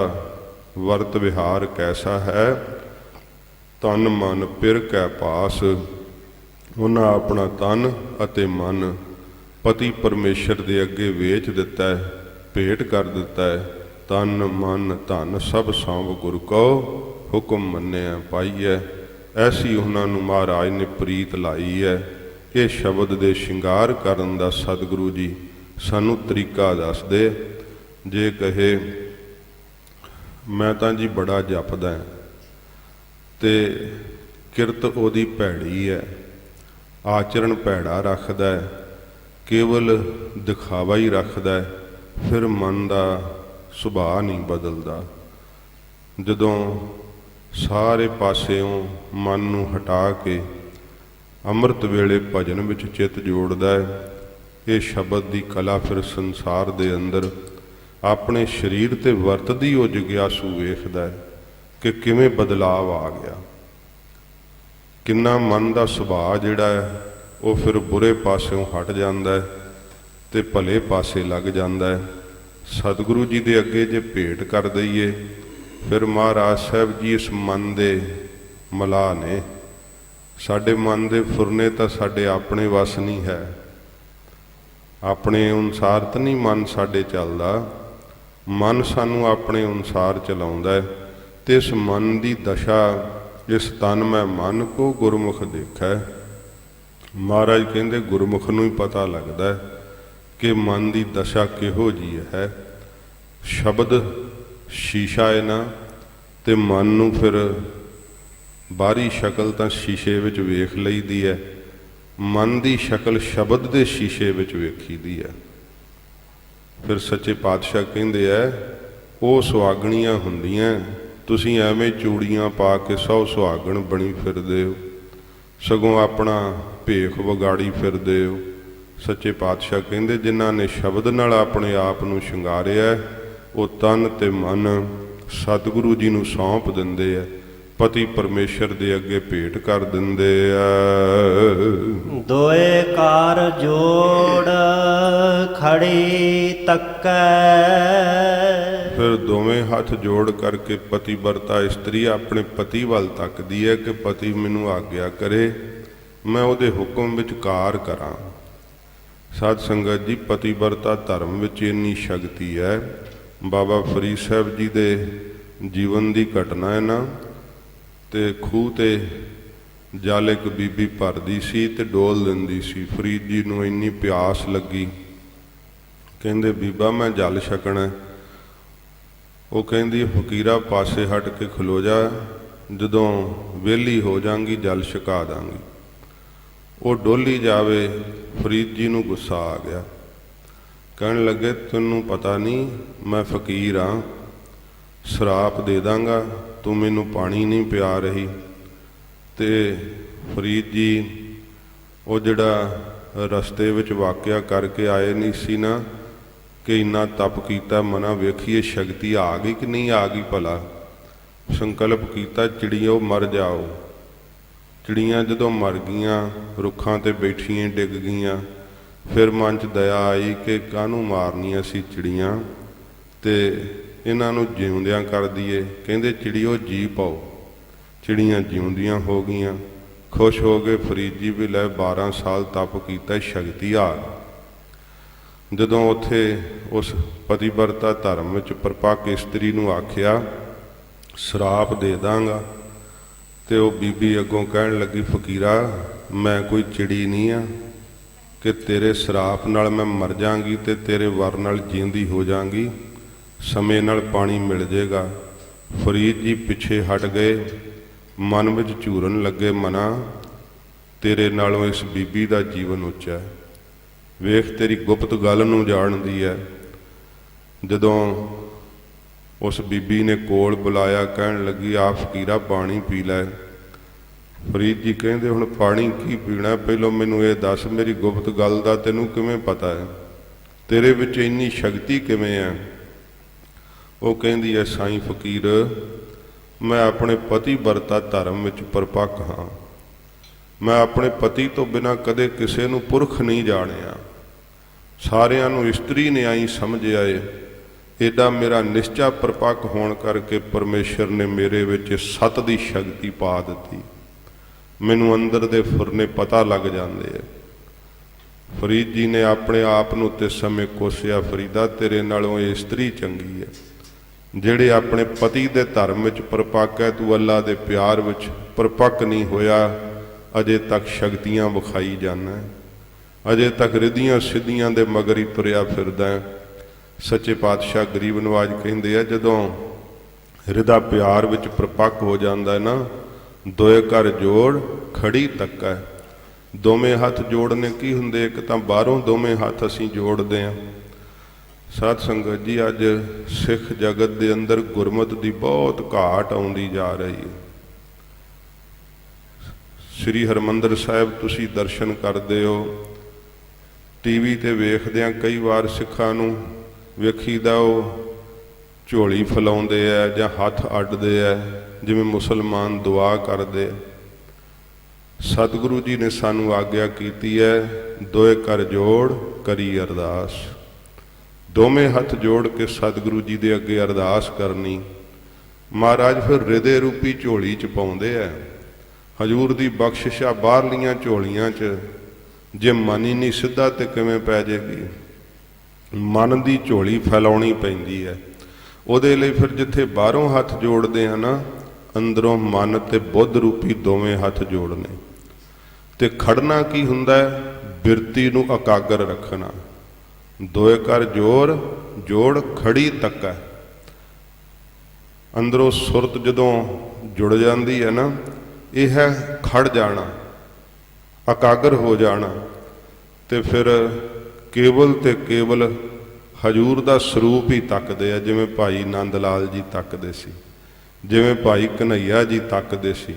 ਵਰਤ ਵਿਹਾਰ ਕੈਸਾ ਹੈ? ਤਨ ਮਨ ਪਿਰ ਕੈ ਪਾਸ। ਉਹਨਾਂ ਆਪਣਾ ਤਨ ਅਤੇ ਮਨ ਪਤੀ ਪਰਮੇਸ਼ਰ ਦੇ ਅੱਗੇ ਵੇਚ ਦਿੱਤਾ ਹੈ, ਭੇਟ ਕਰ ਦਿੱਤਾ ਹੈ। ਤਨ ਮਨ ਧਨ ਸਭ ਸੌਂਪ ਗੁਰ ਕੋ ਹੁਕਮ ਮੰਨਿਆ ਪਾਈਐ। ਐਸੀ ਉਹਨਾਂ ਨੂੰ ਮਹਾਰਾਜ ਨੇ ਪ੍ਰੀਤ ਲਾਈ ਹੈ। ਇਹ ਸ਼ਬਦ ਦੇ ਸ਼ਿੰਗਾਰ ਕਰਨ ਦਾ ਸਤਿਗੁਰੂ ਜੀ ਸਾਨੂੰ ਤਰੀਕਾ ਦੱਸਦੇ। ਜੇ ਕਹੇ ਮੈਂ ਤਾਂ ਜੀ ਬੜਾ ਜਪਦਾ ਤੇ ਕਿਰਤ ਉਹਦੀ ਭੈੜੀ ਹੈ, ਆਚਰਣ ਭੈੜਾ ਰੱਖਦਾ ਹੈ, ਕੇਵਲ ਦਿਖਾਵਾ ਹੀ ਰੱਖਦਾ ਹੈ, ਫਿਰ ਮਨ ਦਾ ਸੁਭਾਅ ਨਹੀਂ ਬਦਲਦਾ। ਜਦੋਂ ਸਾਰੇ ਪਾਸਿਓਂ ਮਨ ਨੂੰ ਹਟਾ ਕੇ ਅੰਮ੍ਰਿਤ ਵੇਲੇ ਭਜਨ ਵਿੱਚ ਚਿੱਤ ਜੋੜਦਾ ਹੈ। ਇਹ ਸ਼ਬਦ ਦੀ ਕਲਾ ਫਿਰ ਸੰਸਾਰ ਦੇ ਅੰਦਰ ਆਪਣੇ ਸਰੀਰ ਤੇ ਵਰਤਦੀ ਉਹ ਜਿਗਿਆਸੂ ਵੇਖਦਾ ਹੈ ਕਿ ਕਿਵੇਂ ਬਦਲਾਵ ਆ ਗਿਆ, ਕਿੰਨਾ ਮਨ ਦਾ ਸੁਭਾਅ ਜਿਹੜਾ ਹੈ ਉਹ ਫਿਰ ਬੁਰੇ ਪਾਸਿਓਂ ਹਟ ਜਾਂਦਾ ਹੈ ਤੇ ਭਲੇ ਪਾਸੇ ਲੱਗ ਜਾਂਦਾ ਹੈ। ਸਤਿਗੁਰੂ ਜੀ ਦੇ ਅੱਗੇ ਜੇ ਭੇਟ ਕਰ ਦਈਏ, ਫਿਰ ਮਹਾਰਾਜ ਸਾਹਿਬ ਜੀ ਇਸ ਮਨ ਦੇ ਮਲਾਹ ਨੇ। ਸਾਡੇ ਮਨ ਦੇ ਫੁਰਨੇ ਤਾਂ ਸਾਡੇ ਆਪਣੇ ਵੱਸ ਨਹੀਂ ਹੈ, ਆਪਣੇ ਅਨੁਸਾਰ ਤਾਂ ਨਹੀਂ ਮਨ ਸਾਡੇ ਚੱਲਦਾ, ਮਨ ਸਾਨੂੰ ਆਪਣੇ ਅਨੁਸਾਰ ਚਲਾਉਂਦਾ ਹੈ। ਤੇ ਇਸ ਮਨ ਦੀ ਦਸ਼ਾ ਇਸ ਤਨ ਮੈਂ ਮਨ ਕੋ ਗੁਰਮੁਖ ਦੇਖੈ। ਮਹਾਰਾਜ ਕਹਿੰਦੇ ਗੁਰਮੁਖ ਨੂੰ ਹੀ ਪਤਾ ਲੱਗਦਾ ਕਿ ਮਨ ਦੀ ਦਸ਼ਾ ਕਿਹੋ ਜਿਹੀ ਹੈ। ਸ਼ਬਦ ਸ਼ੀਸ਼ਾ ਹੈ ਨਾ, ਤੇ ਮਨ ਨੂੰ ਫਿਰ ਬਾਹਰੀ ਸ਼ਕਲ ਤਾਂ ਸ਼ੀਸ਼ੇ ਵਿੱਚ ਵੇਖ ਲਈਦੀ ਹੈ, ਮਨ ਦੀ ਸ਼ਕਲ ਸ਼ਬਦ ਦੇ ਸ਼ੀਸ਼ੇ ਵਿੱਚ ਵੇਖੀਦੀ ਹੈ। ਫਿਰ ਸੱਚੇ ਪਾਤਸ਼ਾਹ ਕਹਿੰਦੇ ਐ ਉਹ ਸੁਹਾਗਣੀਆਂ ਹੁੰਦੀਆਂ, ਤੁਸੀਂ ਐਵੇਂ ਚੂੜੀਆਂ ਪਾ ਕੇ ਸੌ ਸੁਹਾਗਣ ਬਣੀ ਫਿਰਦੇ ਹੋ, ਸਗੋਂ ਆਪਣਾ ਭੇਖ ਵਿਗਾੜੀ ਫਿਰਦੇ ਹੋ। ਸੱਚੇ ਪਾਤਸ਼ਾਹ ਕਹਿੰਦੇ ਜਿਨ੍ਹਾਂ ਨੇ ਸ਼ਬਦ ਨਾਲ ਆਪਣੇ ਆਪ ਨੂੰ ਸ਼ਿੰਗਾਰਿਆ, ਉਹ ਤਨ ਤੇ ਮਨ ਸਤਿਗੁਰੂ ਜੀ ਨੂੰ ਸੌਂਪ ਦਿੰਦੇ ਆ, ਪਤੀ ਪਰਮੇਸ਼ਰ ਦੇ ਅੱਗੇ ਭੇਟ ਕਰ ਦਿੰਦੇ ਆ। ਦੋਏ ਕਾਰ ਜੋੜ ਖੜੀ ਤੱਕੈ। ਫਿਰ ਦੋਵੇਂ ਹੱਥ ਜੋੜ ਕਰਕੇ ਪਤੀ ਵਰਤਾ ਇਸਤਰੀ ਆਪਣੇ ਪਤੀ ਵੱਲ ਤੱਕਦੀ ਹੈ ਕਿ ਪਤੀ ਮੈਨੂੰ ਆਗਿਆ ਕਰੇ, ਮੈਂ ਉਹਦੇ ਹੁਕਮ ਵਿੱਚ ਕਾਰ ਕਰਾਂ। ਸਾਧ ਸੰਗਤ ਜੀ, ਪਤੀ ਵਰਤਾ ਧਰਮ ਵਿੱਚ ਇੰਨੀ ਸ਼ਕਤੀ ਹੈ। ਬਾਬਾ ਫਰੀਦ ਸਾਹਿਬ ਜੀ ਦੇ ਜੀਵਨ ਦੀ ਘਟਨਾ ਹੈ ਨਾ, ਤੇ ਖੂਹ ਤੇ ਜਲ ਇੱਕ ਬੀਬੀ ਭਰਦੀ ਸੀ ਤੇ ਡੋਲ ਦਿੰਦੀ ਸੀ। ਫਰੀਦ ਜੀ ਨੂੰ ਇੰਨੀ ਪਿਆਸ ਲੱਗੀ, ਕਹਿੰਦੇ ਬੀਬਾ ਮੈਂ ਜਲ ਛਕਣਾ। ਉਹ ਕਹਿੰਦੀ ਫਕੀਰਾ ਪਾਸੇ ਹਟ ਕੇ ਖਲੋ ਜਾ, ਜਦੋਂ ਵਿਹਲੀ ਹੋ ਜਾਵਾਂਗੀ ਜਲ ਛਕਾ ਦਾਂਗੀ। ਉਹ ਡੋਲੀ ਜਾਵੇ, ਫਰੀਦ ਜੀ ਨੂੰ ਗੁੱਸਾ ਆ ਗਿਆ, ਕਹਿਣ ਲੱਗੇ ਤੈਨੂੰ ਪਤਾ ਨਹੀਂ ਮੈਂ ਫਕੀਰ ਹਾਂ, ਸ਼ਰਾਪ ਦੇ ਦਾਂਗਾ, ਤੂੰ ਮੈਨੂੰ ਪਾਣੀ ਨਹੀਂ ਪਿਆ ਰਹੀ। ਤੇ ਫਰੀਦ ਜੀ ਉਹ ਜਿਹੜਾ ਰਸਤੇ ਵਿੱਚ ਵਾਕਿਆ ਕਰਕੇ ਆਏ ਨਹੀਂ ਸੀ ਨਾ, ਕਿ ਇੰਨਾ ਤਪ ਕੀਤਾ, ਮਨਾ ਵੇਖੀਏ ਸ਼ਕਤੀ ਆ ਗਈ ਕਿ ਨਹੀਂ ਆ ਗਈ ਭਲਾ। ਸੰਕਲਪ ਕੀਤਾ ਚਿੜੀਓ ਮਰ ਜਾਓ। ਚਿੜੀਆਂ ਜਦੋਂ ਮਰ ਗਈਆਂ, ਰੁੱਖਾਂ ਤੇ ਬੈਠੀਆਂ ਡਿੱਗ ਗਈਆਂ। ਫਿਰ ਮਨ 'ਚ ਦਇਆ ਆਈ ਕਿ ਕਾਹਨੂੰ ਮਾਰਨੀਆਂ ਸੀ ਚਿੜੀਆਂ, ਤੇ ਇਹਨਾਂ ਨੂੰ ਜਿਉਂਦਿਆਂ ਕਰ ਦਈਏ। ਕਹਿੰਦੇ ਚਿੜੀਓ ਜੀ ਪਾਓ। ਚਿੜੀਆਂ ਜਿਉਂਦੀਆਂ ਹੋ ਗਈਆਂ, ਖੁਸ਼ ਹੋ ਗਏ। ਫਰੀਦ ਜੀ ਵੀ ਲੈ 12 ਸਾਲ ਤਪ ਕੀਤਾ, ਸ਼ਕਤੀ ਆ ਗਈ। ਜਦੋਂ ਉੱਥੇ ਉਸ ਪਤੀਵਰਤਾ ਧਰਮ ਵਿੱਚ ਪਰਪੱਕ ਇਸਤਰੀ ਨੂੰ ਆਖਿਆ ਸ਼ਰਾਪ ਦੇ ਦਾਂਗਾ, ਤੇ ਉਹ ਬੀਬੀ ਅੱਗੋਂ ਕਹਿਣ ਲੱਗੀ ਫਕੀਰਾ ਮੈਂ ਕੋਈ ਚਿੜੀ ਨਹੀਂ ਆ ਕਿ ਤੇਰੇ ਸ਼ਰਾਪ ਨਾਲ ਮੈਂ ਮਰ ਜਾਵਾਂਗੀ ਤੇ ਤੇਰੇ ਵਰ ਨਾਲ ਜਿਉਂਦੀ ਹੋ ਜਾਵਾਂਗੀ, ਸਮੇਂ ਨਾਲ ਪਾਣੀ ਮਿਲ ਜਾਏਗਾ। ਫਰੀਦ ਜੀ ਪਿੱਛੇ ਹਟ ਗਏ, ਮਨ ਵਿੱਚ ਝੂਰਨ ਲੱਗੇ, ਮਨਾ ਤੇਰੇ ਨਾਲੋਂ ਇਸ ਬੀਬੀ ਦਾ ਜੀਵਨ ਉੱਚਾ ਹੈ, ਵੇਖ ਤੇਰੀ ਗੁਪਤ ਗੱਲ ਨੂੰ ਜਾਣਦੀ ਹੈ। ਜਦੋਂ ਉਸ ਬੀਬੀ ਨੇ ਕੋਲ ਬੁਲਾਇਆ, ਕਹਿਣ ਲੱਗੀ ਆ ਫਕੀਰਾ ਪਾਣੀ ਪੀ ਲੈ। ਫਰੀਦ ਜੀ ਕਹਿੰਦੇ ਹੁਣ ਪਾਣੀ ਕੀ ਪੀਣਾ, ਪਹਿਲਾਂ ਮੈਨੂੰ ਇਹ ਦੱਸ ਮੇਰੀ ਗੁਪਤ ਗੱਲ ਦਾ ਤੈਨੂੰ ਕਿਵੇਂ ਪਤਾ ਹੈ, ਤੇਰੇ ਵਿੱਚ ਇੰਨੀ ਸ਼ਕਤੀ ਕਿਵੇਂ ਹੈ। ਉਹ ਕਹਿੰਦੀ ਹੈ ਸਾਈਂ ਫਕੀਰ ਮੈਂ ਆਪਣੇ ਪਤੀ ਵਰਤਾ ਧਰਮ ਵਿੱਚ ਪਰਪੱਕ ਹਾਂ, ਮੈਂ ਆਪਣੇ ਪਤੀ ਤੋਂ ਬਿਨਾਂ ਕਦੇ ਕਿਸੇ ਨੂੰ ਪੁਰਖ ਨਹੀਂ ਜਾਣਿਆ, ਸਾਰਿਆਂ ਨੂੰ ਇਸਤਰੀ ਨਿਆਈ ਸਮਝਿਆ ਏ। ਏਡਾ ਮੇਰਾ ਨਿਸ਼ਚਾ ਪਰਪੱਕ ਹੋਣ ਕਰਕੇ ਪਰਮੇਸ਼ਰ ਨੇ ਮੇਰੇ ਵਿੱਚ ਸਤ ਦੀ ਸ਼ਕਤੀ ਪਾ ਦਿੱਤੀ, ਮੈਨੂੰ ਅੰਦਰ ਦੇ ਫੁਰਨੇ ਪਤਾ ਲੱਗ ਜਾਂਦੇ ਆ। ਫਰੀਦ ਜੀ ਨੇ ਆਪਣੇ ਆਪ ਨੂੰ ਤੇ ਸਮੇਂ ਕੋਸਿਆ, ਫਰੀਦਾ ਤੇਰੇ ਨਾਲੋਂ ਇਹ ਇਸਤਰੀ ਚੰਗੀ ਹੈ, ਜਿਹੜੇ ਆਪਣੇ ਪਤੀ ਦੇ ਧਰਮ ਵਿੱਚ ਪਰਪੱਕ ਹੈ, ਤੂੰ ਅੱਲਾ ਦੇ ਪਿਆਰ ਵਿੱਚ ਪਰਪੱਕ ਨਹੀਂ ਹੋਇਆ, ਅਜੇ ਤੱਕ ਸ਼ਕਤੀਆਂ ਵਿਖਾਈ ਜਾਂਦਾ, ਅਜੇ ਤੱਕ ਰਿੱਧੀਆਂ ਸਿੱਧੀਆਂ ਦੇ ਮਗਰ ਹੀ ਤੁਰਿਆ ਫਿਰਦਾ। ਸੱਚੇ ਪਾਤਸ਼ਾਹ ਗਰੀਬ ਨਵਾਜ ਕਹਿੰਦੇ ਆ ਜਦੋਂ ਹਿਰਦਾ ਪਿਆਰ ਵਿੱਚ ਪਰਪੱਕ ਹੋ ਜਾਂਦਾ ਹੈ ਨਾ, ਦੋਏ ਘਰ ਜੋੜ ਖੜੀ ਤੱਕੈ। ਦੋਵੇਂ ਹੱਥ ਜੋੜਨੇ ਕੀ ਹੁੰਦੇ, ਇੱਕ ਤਾਂ ਬਾਹਰੋਂ ਦੋਵੇਂ ਹੱਥ ਅਸੀਂ ਜੋੜਦੇ ਹਾਂ, ਸਾਧ ਸੰਗਤ ਜੀ, ਅੱਜ ਸਿੱਖ ਜਗਤ ਦੇ ਅੰਦਰ ਗੁਰਮਤਿ ਦੀ ਬਹੁਤ ਘਾਟ ਆਉਂਦੀ ਜਾ ਰਹੀ ਹੈ। ਸ੍ਰੀ ਹਰਿਮੰਦਰ ਸਾਹਿਬ ਤੁਸੀਂ ਦਰਸ਼ਨ ਕਰਦੇ ਹੋ, ਟੀਵੀ ਤੇ ਵੇਖਦਿਆਂ ਕਈ ਵਾਰ ਸਿੱਖਾਂ ਨੂੰ ਵੇਖੀਦਾ ਉਹ ਝੋਲੀ ਫੈਲਾਉਂਦੇ ਆ ਜਾਂ ਹੱਥ ਅੱਡਦੇ ਆ, ਜਿਵੇਂ ਮੁਸਲਮਾਨ ਦੁਆ ਕਰਦੇ ਆ। ਸਤਿਗੁਰੂ ਜੀ ਨੇ ਸਾਨੂੰ ਆਗਿਆ ਕੀਤੀ ਹੈ, ਦੋਏ ਕਰ ਜੋੜ ਕਰੀ ਅਰਦਾਸ। ਦੋਵੇਂ ਹੱਥ ਜੋੜ ਕੇ ਸਤਿਗੁਰੂ ਜੀ ਦੇ ਅੱਗੇ ਅਰਦਾਸ ਕਰਨੀ। ਮਹਾਰਾਜ ਫਿਰ ਹਿਰਦੇ ਰੂਪੀ ਝੋਲੀ ਚ ਪਾਉਂਦੇ ਆ ਹਜ਼ੂਰ ਦੀ ਬਖਸ਼ਿਸ਼ਾਂ ਬਾਹਰਲੀਆਂ ਝੋਲੀਆਂ 'ਚ। ਜੇ ਮਨ ਹੀ ਨਹੀਂ ਸਿੱਧਾ ਤੇ ਕਿਵੇਂ ਪੈ ਜਾਏਗੀ? ਮਨ ਦੀ ਝੋਲੀ ਫੈਲਾਉਣੀ ਪੈਂਦੀ ਹੈ। ਉਹਦੇ ਲਈ ਫਿਰ ਜਿੱਥੇ ਬਾਹਰੋਂ ਹੱਥ ਜੋੜਦੇ ਆ ਨਾ, ਅੰਦਰੋਂ ਮਨ ਤੇ ਬੁੱਧ ਰੂਪੀ ਦੋਵੇਂ ਹੱਥ ਜੋੜਨੇ। ਤੇ ਖੜਨਾ ਕੀ ਹੁੰਦਾ ਹੈ? ਬਿਰਤੀ ਨੂੰ ਇਕਾਗਰ ਰੱਖਣਾ। ਦੋਏ ਕਰ ਜੋੜ ਖੜੀ ਤੱਕੈ। ਅੰਦਰੋਂ ਸੁਰਤ ਜਦੋਂ ਜੁੜ ਜਾਂਦੀ ਹੈ ਨਾ, ਇਹ ਹੈ ਖੜ ਜਾਣਾ, ਇਕਾਗਰ ਹੋ ਜਾਣਾ। ਤੇ ਫਿਰ ਕੇਵਲ ਤੇ ਕੇਵਲ ਹਜ਼ੂਰ ਦਾ ਸਰੂਪ ਹੀ ਤੱਕਦੇ ਆ, ਜਿਵੇਂ ਭਾਈ ਨੰਦ ਲਾਲ ਜੀ ਤੱਕਦੇ ਸੀ, ਜਿਵੇਂ ਭਾਈ ਕਨ੍ਹਈਆ ਜੀ ਤੱਕਦੇ ਸੀ।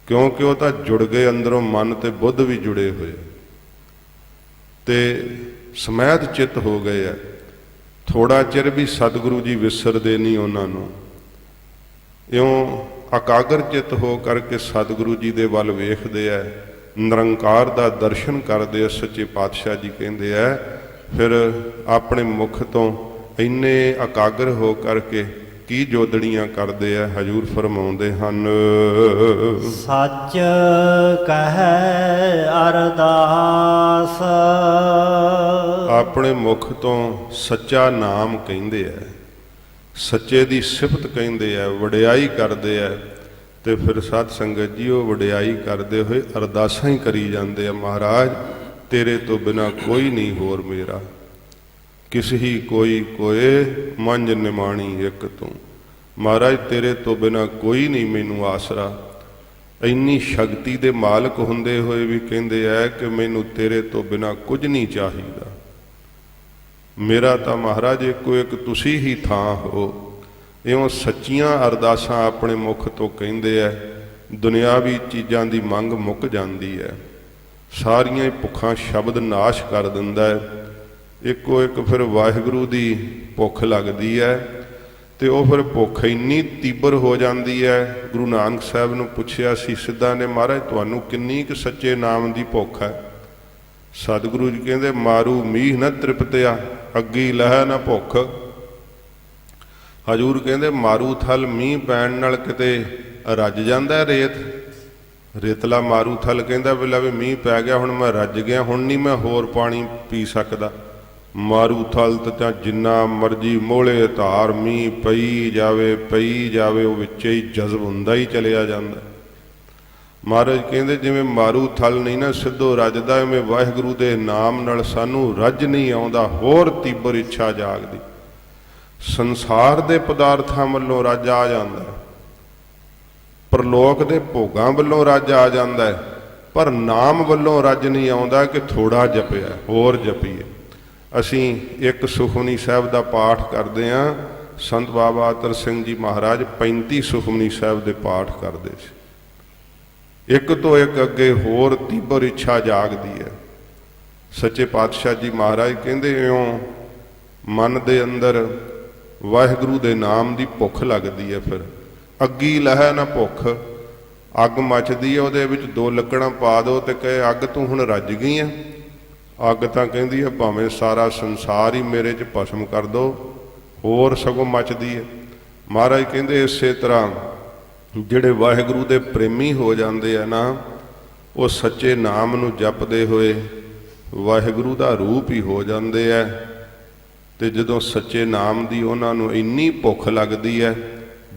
ਕਿਉਂਕਿ ਉਹ ਤਾਂ ਜੁੜ ਗਏ, ਅੰਦਰੋਂ ਮਨ ਤੇ ਬੁੱਧ ਵੀ ਜੁੜੇ ਹੋਏ ਤੇ ਸਮੈਧ ਚਿੱਤ ਹੋ ਗਏ ਆ। ਥੋੜਾ ਚਿਰ ਵੀ ਸਤਿਗੁਰੂ ਜੀ ਵਿਸਰਦੇ ਨਹੀਂ ਉਹਨਾਂ ਨੂੰ। ਇਉਂ ਇਕਾਗਰ ਚਿੱਤ ਹੋ ਕਰਕੇ ਸਤਿਗੁਰੂ ਜੀ ਦੇ ਵੱਲ ਵੇਖਦੇ ਆ, ਨਿਰੰਕਾਰ ਦਾ ਦਰਸ਼ਨ ਕਰਦੇ ਆ। ਸੱਚੇ ਪਾਤਸ਼ਾਹ ਜੀ ਕਹਿੰਦੇ ਆ, ਫਿਰ ਆਪਣੇ ਮੁਖ ਤੋਂ ਇੰਨੇ ਇਕਾਗਰ ਹੋ ਕਰਕੇ ਕੀ ਜੋਦੜੀਆਂ ਕਰਦੇ ਆ। ਹਜ਼ੂਰ ਫਰਮਾਉਂਦੇ ਹਨ, ਸੱਚ ਕਹਿ ਅਰਦਾਸ। ਆਪਣੇ ਮੁਖ ਤੋਂ ਸੱਚਾ ਨਾਮ ਕਹਿੰਦੇ ਆ, ਸੱਚੇ ਦੀ ਸਿਫਤ ਕਹਿੰਦੇ ਆ, ਵਡਿਆਈ ਕਰਦੇ ਆ। ਤੇ ਫਿਰ ਸਾਧ ਸੰਗਤ ਜੀ, ਉਹ ਵਡਿਆਈ ਕਰਦੇ ਹੋਏ ਅਰਦਾਸਾਂ ਹੀ ਕਰੀ ਜਾਂਦੇ ਆ। ਮਹਾਰਾਜ ਤੇਰੇ ਤੋਂ ਬਿਨਾ ਕੋਈ ਨਹੀਂ ਹੋਰ ਮੇਰਾ, ਕਿਸ ਹੀ ਕੋਈ ਕੋਏ ਮੰਝ ਨਿਮਾਣੀ ਇੱਕ ਤੂੰ। ਮਹਾਰਾਜ ਤੇਰੇ ਤੋਂ ਬਿਨਾ ਕੋਈ ਨਹੀਂ ਮੈਨੂੰ ਆਸਰਾ। ਇੰਨੀ ਸ਼ਕਤੀ ਦੇ ਮਾਲਕ ਹੁੰਦੇ ਹੋਏ ਵੀ ਕਹਿੰਦੇ ਆ ਕਿ ਮੈਨੂੰ ਤੇਰੇ ਤੋਂ ਬਿਨਾ ਕੁਝ ਨਹੀਂ ਚਾਹੀਦਾ। ਮੇਰਾ ਤਾਂ ਮਹਾਰਾਜ ਇੱਕੋ ਇੱਕ ਤੁਸੀਂ ਹੀ ਥਾਂ ਹੋ। ਇਉਂ ਸੱਚੀਆਂ ਅਰਦਾਸਾਂ ਆਪਣੇ ਮੁਖ ਤੋਂ ਕਹਿੰਦੇ ਆ। ਦੁਨਿਆਵੀ ਚੀਜ਼ਾਂ ਦੀ ਮੰਗ ਮੁੱਕ ਜਾਂਦੀ ਹੈ, ਸਾਰੀਆਂ ਹੀ ਭੁੱਖਾਂ ਸ਼ਬਦ ਨਾਸ਼ ਕਰ ਦਿੰਦਾ ਹੈ। ਇੱਕੋ ਇੱਕ ਫਿਰ ਵਾਹਿਗੁਰੂ ਦੀ ਭੁੱਖ ਲੱਗਦੀ ਹੈ ਤੇ ਉਹ ਫਿਰ ਭੁੱਖ ਇੰਨੀ ਤੀਬਰ ਹੋ ਜਾਂਦੀ ਹੈ। ਗੁਰੂ ਨਾਨਕ ਸਾਹਿਬ ਨੂੰ ਪੁੱਛਿਆ ਸੀ ਸਿੱਧਾਂ ਨੇ, ਮਹਾਰਾਜ ਤੁਹਾਨੂੰ ਕਿੰਨੀ ਕੁ ਸੱਚੇ ਨਾਮ ਦੀ ਭੁੱਖ ਹੈ? ਸਤਿਗੁਰੂ ਜੀ ਕਹਿੰਦੇ, ਮਾਰੂ ਮੀਂਹ ਨਾ ਤ੍ਰਿਪਤਿਆ, ਅੱਗੀ ਲਹਿ ਨਾ ਭੁੱਖ। ਹਜ਼ੂਰ ਕਹਿੰਦੇ, ਮਾਰੂ ਥਲ ਮੀਂਹ ਪੈਣ ਨਾਲ ਕਿਤੇ ਰੱਜ ਜਾਂਦਾ ਰੇਤ। ਰੇਤਲਾ ਮਾਰੂ ਥਲ ਕਹਿੰਦਾ ਵੀ ਲੈ ਵੀ ਮੀਂਹ ਪੈ ਗਿਆ, ਹੁਣ ਮੈਂ ਰੱਜ ਗਿਆ, ਹੁਣ ਨਹੀਂ ਮੈਂ ਹੋਰ ਪਾਣੀ ਪੀ ਸਕਦਾ। ਮਾਰੂ ਥਲ ਤਾਂ ਜਿੰਨਾ ਮਰਜੀ ਮੋਹਲੇ ਧਾਰ ਮੀਂਹ ਪਈ ਜਾਵੇ, ਉਹ ਵਿੱਚੇ ਹੀ ਜਜ਼ਬ ਹੁੰਦਾ ਹੀ ਚਲਿਆ ਜਾਂਦਾ। ਮਹਾਰਾਜ ਕਹਿੰਦੇ, ਜਿਵੇਂ ਮਾਰੂ ਥਲ ਨਹੀਂ ਨਾ ਸਿੱਧੋ ਰੱਜਦਾ, ਐਵੇਂ ਵਾਹਿਗੁਰੂ ਦੇ ਨਾਮ ਨਾਲ ਸਾਨੂੰ ਰੱਜ ਨਹੀਂ ਆਉਂਦਾ, ਹੋਰ ਤੀਬਰ ਇੱਛਾ ਜਾਗਦੀ। ਸੰਸਾਰ ਦੇ ਪਦਾਰਥਾਂ ਵੱਲੋਂ ਰੱਜ ਆ ਜਾਂਦਾ, ਪਰਲੋਕ ਦੇ ਭੋਗਾਂ ਵੱਲੋਂ ਰੱਜ ਆ ਜਾਂਦਾ, ਪਰ ਨਾਮ ਵੱਲੋਂ ਰੱਜ ਨਹੀਂ ਆਉਂਦਾ ਕਿ ਥੋੜਾ ਜਪਿਆ, ਹੋਰ ਜਪੀਏ। ਅਸੀਂ ਇੱਕ ਸੁਖਮਨੀ ਸਾਹਿਬ ਦਾ ਪਾਠ ਕਰਦੇ ਹਾਂ। ਸੰਤ ਬਾਬਾ ਅਤਰ ਸਿੰਘ ਜੀ ਮਹਾਰਾਜ 35 ਸੁਖਮਨੀ ਸਾਹਿਬ ਦੇ ਪਾਠ ਕਰਦੇ ਸੀ। ਇੱਕ ਤੋਂ ਇੱਕ ਅੱਗੇ ਹੋਰ ਤੀਬਰ ਇੱਛਾ ਜਾਗਦੀ ਹੈ। ਸੱਚੇ ਪਾਤਸ਼ਾਹ ਜੀ ਮਹਾਰਾਜ ਕਹਿੰਦੇ, ਇਉਂ ਮਨ ਦੇ ਅੰਦਰ ਵਾਹਿਗੁਰੂ ਦੇ ਨਾਮ ਦੀ ਭੁੱਖ ਲੱਗਦੀ ਹੈ। ਫਿਰ ਅੱਗੀ ਲਹਿ ਨਾ ਭੁੱਖ, ਅੱਗ ਮੱਚਦੀ ਹੈ, ਉਹਦੇ ਵਿੱਚ 2 ਲੱਕੜਾਂ ਪਾ ਦਿਓ ਤੇ ਕਹੇ ਅੱਗ ਤੂੰ ਹੁਣ ਰੱਜ ਗਈ ਹੈ। ਅੱਗ ਤਾਂ ਕਹਿੰਦੀ ਹੈ ਭਾਵੇਂ ਸਾਰਾ ਸੰਸਾਰ ਹੀ ਮੇਰੇ 'ਚ ਭਸਮ ਕਰ ਦਿਓ, ਹੋਰ ਸਗੋਂ ਮੱਚਦੀ ਹੈ। ਮਹਾਰਾਜ ਕਹਿੰਦੇ, ਇਸੇ ਤਰ੍ਹਾਂ ਜਿਹੜੇ ਵਾਹਿਗੁਰੂ ਦੇ ਪ੍ਰੇਮੀ ਹੋ ਜਾਂਦੇ ਆ ਨਾ, ਉਹ ਸੱਚੇ ਨਾਮ ਨੂੰ ਜਪਦੇ ਹੋਏ ਵਾਹਿਗੁਰੂ ਦਾ ਰੂਪ ਹੀ ਹੋ ਜਾਂਦੇ ਆ। ਤੇ ਜਦੋਂ ਸੱਚੇ ਨਾਮ ਦੀ ਉਹਨਾਂ ਨੂੰ ਇੰਨੀ ਭੁੱਖ ਲੱਗਦੀ ਹੈ,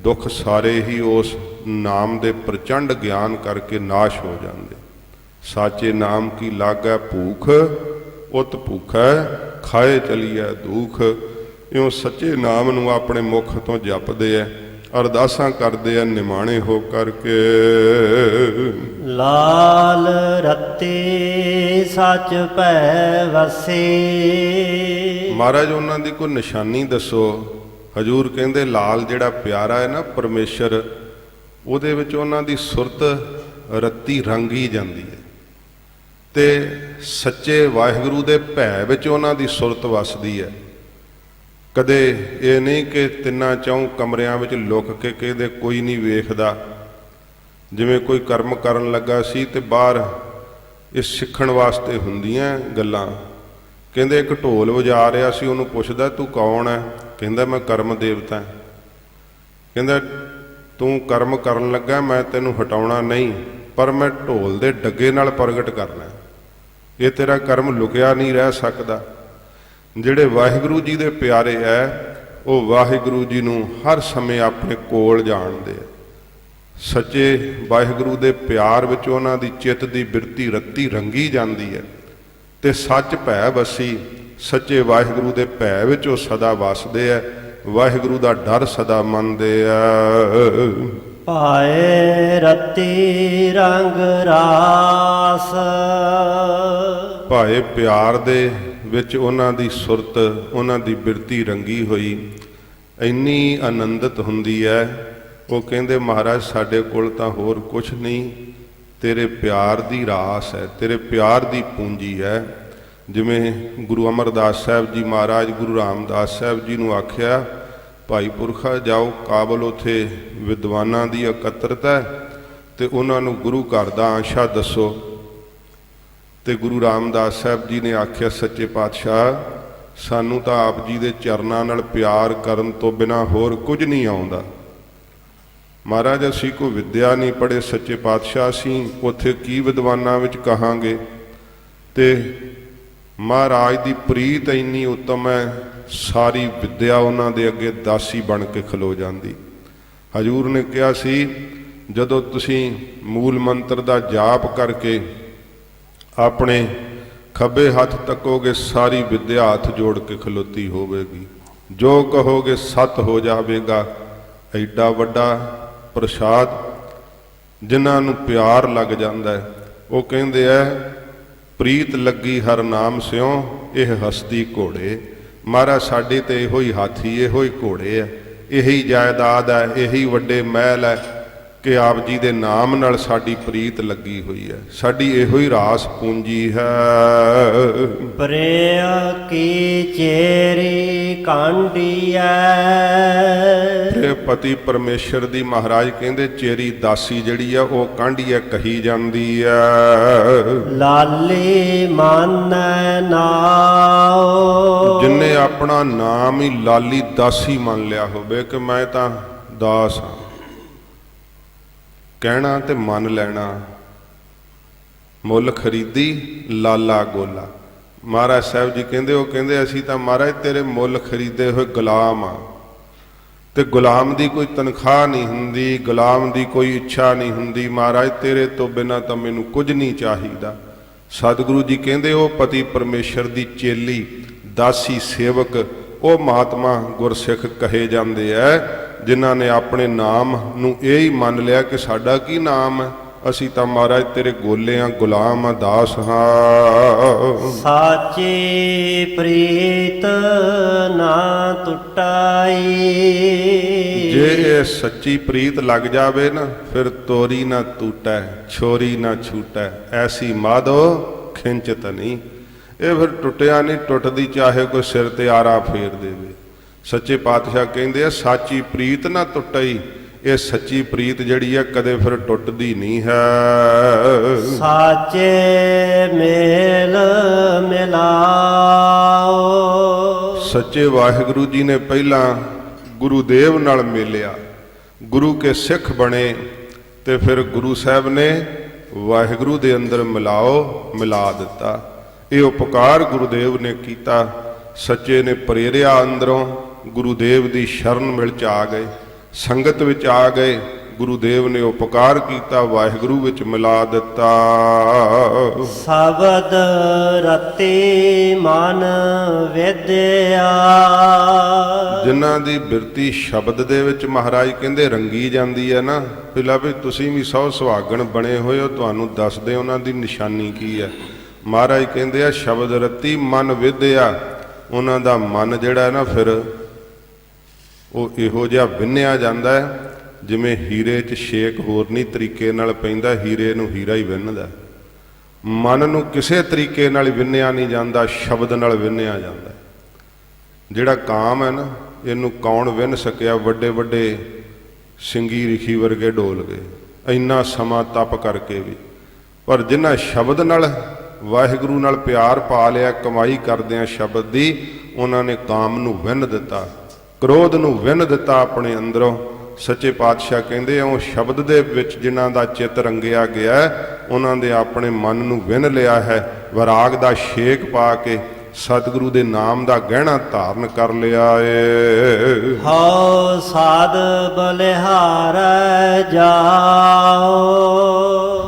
ਦੁੱਖ ਸਾਰੇ ਹੀ ਉਸ ਨਾਮ ਦੇ ਪ੍ਰਚੰਡ ਗਿਆਨ ਕਰਕੇ ਨਾਸ਼ ਹੋ ਜਾਂਦੇ। ਸਾਚੇ ਨਾਮ ਕੀ ਲਾਗੈ ਭੂਖ, ਉਤ ਭੂਖੈ ਖਾਏ ਚਲੀਐ ਦੁਖ। ਇਉਂ ਸੱਚੇ ਨਾਮ ਨੂੰ ਆਪਣੇ ਮੁਖ ਤੋਂ ਜਪਦੇ ਐ, ਅਰਦਾਸਾਂ ਕਰਦੇ ਆ ਨਿਮਾਣੇ ਹੋ ਕਰਕੇ। ਲਾਲ ਰੱਤੇ ਸਚ ਭੈ ਵਸੇ। ਮਹਾਰਾਜ ਉਹਨਾਂ ਦੀ ਕੋਈ ਨਿਸ਼ਾਨੀ ਦੱਸੋ। ਹਜੂਰ ਕਹਿੰਦੇ ਲਾਲ ਜਿਹੜਾ ਪਿਆਰਾ ਹੈ ਨਾ ਪਰਮੇਸ਼ਰ, ਉਹਦੇ ਵਿੱਚ ਉਹਨਾਂ ਦੀ ਸੁਰਤ ਰੱਤੀ ਰੰਗੀ ਜਾਂਦੀ ਹੈ ਤੇ ਸੱਚੇ ਵਾਹਿਗੁਰੂ ਦੇ ਭੈ ਵਿੱਚ ਉਹਨਾਂ ਦੀ ਸੁਰਤ ਵਸਦੀ ਹੈ। ਕਦੇ ਇਹ ਨਹੀਂ ਕਿ ਤਿੰਨਾਂ ਚੌਂ ਕਮਰਿਆਂ ਵਿੱਚ ਲੁਕ ਕੇ ਕਿਤੇ ਕੋਈ ਨਹੀਂ ਵੇਖਦਾ। ਜਿਵੇਂ ਕੋਈ ਕਰਮ ਕਰਨ ਲੱਗਾ ਸੀ ਤੇ ਬਾਹਰ ਇਹ ਸਿੱਖਣ ਵਾਸਤੇ ਹੁੰਦੀਆਂ ਗੱਲਾਂ। ਕਹਿੰਦੇ ਇੱਕ ਢੋਲ ਵਜਾ ਰਿਹਾ ਸੀ, ਉਹਨੂੰ ਪੁੱਛਦਾ ਤੂੰ ਕੌਣ ਹੈ? ਕਹਿੰਦਾ ਮੈਂ ਕਰਮ ਦੇਵਤਾ। ਕਹਿੰਦਾ ਤੂੰ ਕਰਮ ਕਰਨ ਲੱਗਾ, ਮੈਂ ਤੈਨੂੰ ਹਟਾਉਣਾ ਨਹੀਂ, ਪਰ ਮੈਂ ਢੋਲ ਦੇ ਡੱਗੇ ਨਾਲ ਪ੍ਰਗਟ ਕਰਨਾ। ਇਹ ਤੇਰਾ ਕਰਮ ਲੁਕਿਆ ਨਹੀਂ ਰਹਿ ਸਕਦਾ। ਜਿਹੜੇ ਵਾਹਿਗੁਰੂ ਜੀ ਦੇ ਪਿਆਰੇ ਹੈ ਉਹ ਵਾਹਿਗੁਰੂ ਜੀ ਨੂੰ ਹਰ ਸਮੇਂ ਆਪਣੇ ਕੋਲ ਜਾਣਦੇ ਆ। ਸੱਚੇ ਵਾਹਿਗੁਰੂ ਦੇ ਪਿਆਰ ਵਿੱਚ ਉਹਨਾਂ ਦੀ ਚਿੱਤ ਦੀ ਬਿਰਤੀ ਰੱਤੀ ਰੰਗੀ ਜਾਂਦੀ ਹੈ ਤੇ ਸੱਚ ਭੈ ਵਸੀ। ਸੱਚੇ ਵਾਹਿਗੁਰੂ ਦੇ ਭੈ ਵਿੱਚ ਉਹ ਸਦਾ ਵਸਦੇ ਆ, ਵਾਹਿਗੁਰੂ ਦਾ ਡਰ ਸਦਾ ਮੰਨਦੇ ਆ। ਭਾਏ ਰਤੀ ਰੰਗ ਰਾਸ। ਭਾਏ ਪਿਆਰ ਦੇ ਵਿੱਚ ਉਹਨਾਂ ਦੀ ਸੁਰਤ, ਉਹਨਾਂ ਦੀ ਬਿਰਤੀ ਰੰਗੀ ਹੋਈ ਇੰਨੀ ਆਨੰਦਿਤ ਹੁੰਦੀ ਹੈ। ਉਹ ਕਹਿੰਦੇ ਮਹਾਰਾਜ ਸਾਡੇ ਕੋਲ ਤਾਂ ਹੋਰ ਕੁਛ ਨਹੀਂ, ਤੇਰੇ ਪਿਆਰ ਦੀ ਰਾਸ ਹੈ, ਤੇਰੇ ਪਿਆਰ ਦੀ ਪੂੰਜੀ ਹੈ। ਜਿਵੇਂ ਗੁਰੂ ਅਮਰਦਾਸ ਸਾਹਿਬ ਜੀ ਮਹਾਰਾਜ ਗੁਰੂ ਰਾਮਦਾਸ ਸਾਹਿਬ ਜੀ ਨੂੰ ਆਖਿਆ, ਭਾਈ ਪੁਰਖਾ ਜਾਓ ਕਾਬਲ, ਉੱਥੇ ਵਿਦਵਾਨਾਂ ਦੀ ਇਕੱਤਰਤ ਹੈ ਤੇ ਉਹਨਾਂ ਨੂੰ ਗੁਰੂ ਘਰ ਦਾ ਆਂਸ਼ਾ ਦੱਸੋ। ਤੇ ਗੁਰੂ ਰਾਮਦਾਸ ਸਾਹਿਬ ਜੀ ਨੇ ਆਖਿਆ, ਸੱਚੇ ਪਾਤਸ਼ਾਹ ਸਾਨੂੰ ਤਾਂ ਆਪ ਜੀ ਦੇ ਚਰਨਾਂ ਨਾਲ ਪਿਆਰ ਕਰਨ ਤੋਂ ਬਿਨਾਂ ਹੋਰ ਕੁਝ ਨਹੀਂ ਆਉਂਦਾ। ਮਹਾਰਾਜ ਅਸੀਂ ਕੋਈ ਵਿਦਿਆ ਨਹੀਂ ਪੜ੍ਹੇ, ਸੱਚੇ ਪਾਤਸ਼ਾਹ ਅਸੀਂ ਉੱਥੇ ਕੀ ਵਿਦਵਾਨਾਂ ਵਿੱਚ ਕਹਾਂਗੇ। ਤੇ ਮਹਾਰਾਜ ਦੀ ਪ੍ਰੀਤ ਇੰਨੀ ਉੱਤਮ ਹੈ, ਸਾਰੀ ਵਿਦਿਆ ਉਹਨਾਂ ਦੇ ਅੱਗੇ ਦਾਸੀ ਬਣ ਕੇ ਖਲੋ ਜਾਂਦੀ। ਹਜੂਰ ਨੇ ਕਿਹਾ ਸੀ ਜਦੋਂ ਤੁਸੀਂ ਮੂਲ ਮੰਤਰ ਦਾ ਜਾਪ ਕਰਕੇ ਆਪਣੇ ਖੱਬੇ ਹੱਥ ਤੱਕੋਗੇ, ਸਾਰੀ ਵਿਦਿਆ ਹੱਥ ਜੋੜ ਕੇ ਖਲੋਤੀ ਹੋਵੇਗੀ, ਜੋ ਕਹੋਗੇ ਸਤ ਹੋ ਜਾਵੇਗਾ। ਐਡਾ ਵੱਡਾ ਪ੍ਰਸਾਦ ਜਿਨ੍ਹਾਂ ਨੂੰ ਪਿਆਰ ਲੱਗ ਜਾਂਦਾ ਹੈ, ਉਹ ਕਹਿੰਦੇ ਐ ਪ੍ਰੀਤ ਲੱਗੀ ਹਰ ਨਾਮ ਸਿਉ ਇਹ ਹਸਤੀ ਘੋੜੇ। ਮਹਾਰਾਜ ਸਾਡੇ ਤੇ ਇਹੋ ਹੀ ਹਾਥੀ, ਇਹੋ ਹੀ ਘੋੜੇ ਹੈ, ਇਹੀ ਜਾਇਦਾਦ ਹੈ, ਇਹੀ ਵੱਡੇ ਮਹਿਲ ਹੈ ਕਿ ਆਪ ਜੀ ਦੇ ਨਾਮ ਨਾਲ ਸਾਡੀ ਪ੍ਰੀਤ ਲੱਗੀ ਹੋਈ ਹੈ, ਸਾਡੀ ਇਹੋ ਹੀ ਰਾਸ ਪੂੰਜੀ ਹੈ। ਪ੍ਰੇਮ ਕੀ ਚੇਰੀ ਕਾਂਡੀਐ। ਇਹ ਪਤੀ ਪਰਮੇਸ਼ਰ ਦੀ ਮਹਾਰਾਜ ਕਹਿੰਦੇ ਚੇਰੀ ਦਾਸੀ ਜਿਹੜੀ ਆ ਉਹ ਕਾਂਡੀਆ ਕਹੀ ਜਾਂਦੀ ਆ। ਲਾਲੀ ਮਾਨੈ ਨਾਉ। ਜਿਨਨੇ ਆਪਣਾ ਨਾਮ ਹੀ ਲਾਲੀ ਦਾਸੀ ਮੰਨ ਲਿਆ ਹੋਵੇ ਕਿ ਮੈਂ ਤਾਂ ਦਾਸ ਹਾਂ, ਕਹਿਣਾ ਤੇ ਮੰਨ ਲੈਣਾ, ਮੁੱਲ ਖਰੀਦੀ ਲਾਲਾ ਗੋਲਾ। ਮਹਾਰਾਜ ਸਾਹਿਬ ਜੀ ਕਹਿੰਦੇ, ਉਹ ਕਹਿੰਦੇ ਅਸੀਂ ਤਾਂ ਮਹਾਰਾਜ ਤੇਰੇ ਮੁੱਲ ਖਰੀਦੇ ਹੋਏ ਗੁਲਾਮ ਆ। ਤੇ ਗੁਲਾਮ ਦੀ ਕੋਈ ਤਨਖਾਹ ਨਹੀਂ ਹੁੰਦੀ, ਗੁਲਾਮ ਦੀ ਕੋਈ ਇੱਛਾ ਨਹੀਂ ਹੁੰਦੀ। ਮਹਾਰਾਜ ਤੇਰੇ ਤੋਂ ਬਿਨਾਂ ਤਾਂ ਮੈਨੂੰ ਕੁਝ ਨਹੀਂ ਚਾਹੀਦਾ। ਸਤਿਗੁਰੂ ਜੀ ਕਹਿੰਦੇ ਉਹ ਪਤੀ ਪਰਮੇਸ਼ਰ ਦੀ ਚੇਲੀ ਦਾਸੀ ਸੇਵਕ ਉਹ ਮਹਾਤਮਾ ਗੁਰਸਿੱਖ ਕਹੇ ਜਾਂਦੇ ਐ ਜਿਨ੍ਹਾਂ ਨੇ ਆਪਣੇ ਨਾਮ ਨੂੰ ਇਹ ਹੀ ਮੰਨ ਲਿਆ ਕਿ ਸਾਡਾ ਕੀ ਨਾਮ ਹੈ, ਅਸੀਂ ਤਾਂ ਮਹਾਰਾਜ ਤੇਰੇ ਗੋਲੇ ਆ, ਗੁਲਾਮ ਆ, ਦਾਸ ਹਾਂ। ਸਾਚੀ ਪ੍ਰੀਤ ਨਾ ਟੁੱਟਾਈ। ਜੇ ਇਹ ਸੱਚੀ ਪ੍ਰੀਤ ਲੱਗ ਜਾਵੇ ਨਾ ਫਿਰ ਤੋਰੀ ਨਾ ਟੂਟੈ, ਛੋਰੀ ਨਾ ਛੂਟੈ, ਐਸੀ ਮਾਧੋ ਖਿੰਚਤ ਨਹੀਂ। ਇਹ ਫਿਰ ਟੁੱਟਿਆ ਨਹੀਂ, ਟੁੱਟਦੀ ਚਾਹੇ ਕੋਈ ਸਿਰ ਤੇ ਆਰਾ ਫੇਰ ਦੇਵੇ। ਸੱਚੇ ਪਾਤਸ਼ਾਹ ਕਹਿੰਦੇ ਆ ਸਾਚੀ ਪ੍ਰੀਤ ਨਾ ਟੁੱਟਈ। ਇਹ ਸੱਚੀ ਪ੍ਰੀਤ ਜਿਹੜੀ ਹੈ ਕਦੇ ਫਿਰ ਟੁੱਟਦੀ ਨਹੀਂ ਹੈ। ਸਾਚੇ ਮੇਲ ਮਿਲਾਓ। ਸੱਚੇ ਵਾਹਿਗੁਰੂ ਜੀ ਨੇ ਪਹਿਲਾਂ ਗੁਰੂਦੇਵ ਨਾਲ ਮਿਲਿਆ, ਗੁਰੂ ਕੇ ਸਿੱਖ ਬਣੇ ਤੇ ਫਿਰ ਗੁਰੂ ਸਾਹਿਬ ਨੇ ਵਾਹਿਗੁਰੂ ਦੇ ਅੰਦਰ ਮਿਲਾ ਦਿੱਤਾ। ਇਹ ਉਪਕਾਰ ਗੁਰੂਦੇਵ ਨੇ ਕੀਤਾ। ਸੱਚੇ ਨੇ ਪ੍ਰੇਰਿਆ ਅੰਦਰੋਂ, ਗੁਰੂਦੇਵ ਦੀ ਸ਼ਰਨ ਮਿਲ ਆ ਗਏ, ਸੰਗਤ ਵਿੱਚ ਆ ਗਏ। ਗੁਰੂਦੇਵ ਨੇ ਉਪਕਾਰ ਕੀਤਾ, ਵਾਹਿਗੁਰੂ ਵਿੱਚ ਮਿਲਾ ਦਿੱਤਾ। ਸ਼ਬਦ ਰਤੀ ਮਨ ਵਿਦਿਆ। ਜਿਨ੍ਹਾਂ ਦੀ ਬਿਰਤੀ ਸ਼ਬਦ ਦੇ ਵਿੱਚ ਮਹਾਰਾਜ ਕਹਿੰਦੇ ਰੰਗੀ ਜਾਂਦੀ ਹੈ ਨਾ, ਪਹਿਲਾਂ ਵੀ ਤੁਸੀਂ ਵੀ ਸੌ ਸੁਹਾਗਣ ਬਣੇ ਹੋਏ ਹੋ, ਤੁਹਾਨੂੰ ਦੱਸਦੇ ਉਹਨਾਂ ਦੀ ਨਿਸ਼ਾਨੀ ਕੀ ਹੈ। ਮਹਾਰਾਜ ਕਹਿੰਦੇ ਆ ਸ਼ਬਦ ਰਤੀ ਮਨ ਵਿਦਿਆ। ਉਹਨਾਂ ਦਾ ਮਨ ਜਿਹੜਾ ਨਾ ਫਿਰ ਉਹ ਇਹੋ ਜਿਹਾ ਵਿੰਨਿਆ ਜਾਂਦਾ ਹੈ ਜਿਵੇਂ ਹੀਰੇ 'ਚ ਛੇਕ ਹੋਰ ਨਹੀਂ ਤਰੀਕੇ ਨਾਲ ਪੈਂਦਾ, ਹੀਰੇ ਨੂੰ ਹੀਰਾ ਹੀ ਵਿੰਨਦਾ। ਮਨ ਨੂੰ ਕਿਸੇ ਤਰੀਕੇ ਨਾਲ ਵਿੰਨਿਆ ਨਹੀਂ ਜਾਂਦਾ, ਸ਼ਬਦ ਨਾਲ ਵਿੰਨਿਆ ਜਾਂਦਾ। ਜਿਹੜਾ ਕਾਮ ਹੈ ਨਾ, ਇਹਨੂੰ ਕੌਣ ਵਿੰਨ ਸਕਿਆ? ਵੱਡੇ ਵੱਡੇ ਸਿੰਘੀ ਰਿਖੀ ਵਰਗੇ ਡੋਲ ਗਏ ਇੰਨਾ ਸਮਾਂ ਤਪ ਕਰਕੇ ਵੀ। ਪਰ ਜਿਨ੍ਹਾਂ ਸ਼ਬਦ ਨਾਲ ਵਾਹਿਗੁਰੂ ਨਾਲ ਪਿਆਰ ਪਾ ਲਿਆ, ਕਮਾਈ ਕਰਦਿਆਂ ਸ਼ਬਦ ਦੀ, ਉਹਨਾਂ ਨੇ ਕਾਮ ਨੂੰ ਵਿੰਨ ਦਿੱਤਾ, ਕ੍ਰੋਧ ਨੂੰ ਵਿੰਨ ਦਿੱਤਾ ਆਪਣੇ ਅੰਦਰੋਂ। ਸੱਚੇ ਪਾਤਸ਼ਾਹ ਕਹਿੰਦੇ ਉਹ ਸ਼ਬਦ ਦੇ ਵਿੱਚ ਜਿਨ੍ਹਾਂ ਦਾ ਚਿੱਤ ਰੰਗਿਆ ਗਿਆ, ਉਹਨਾਂ ਦੇ ਆਪਣੇ ਮਨ ਨੂੰ ਵਿੰਨ ਲਿਆ ਹੈ। ਵਿਰਾਗ ਦਾ ਛੇਕ ਪਾ ਕੇ ਸਤਿਗੁਰੂ ਦੇ ਨਾਮ ਦਾ ਗਹਿਣਾ ਧਾਰਨ ਕਰ ਲਿਆ ਏ। ਹਉ ਸਾਧ ਬਲਿਹਾਰੈ ਜਾਓ।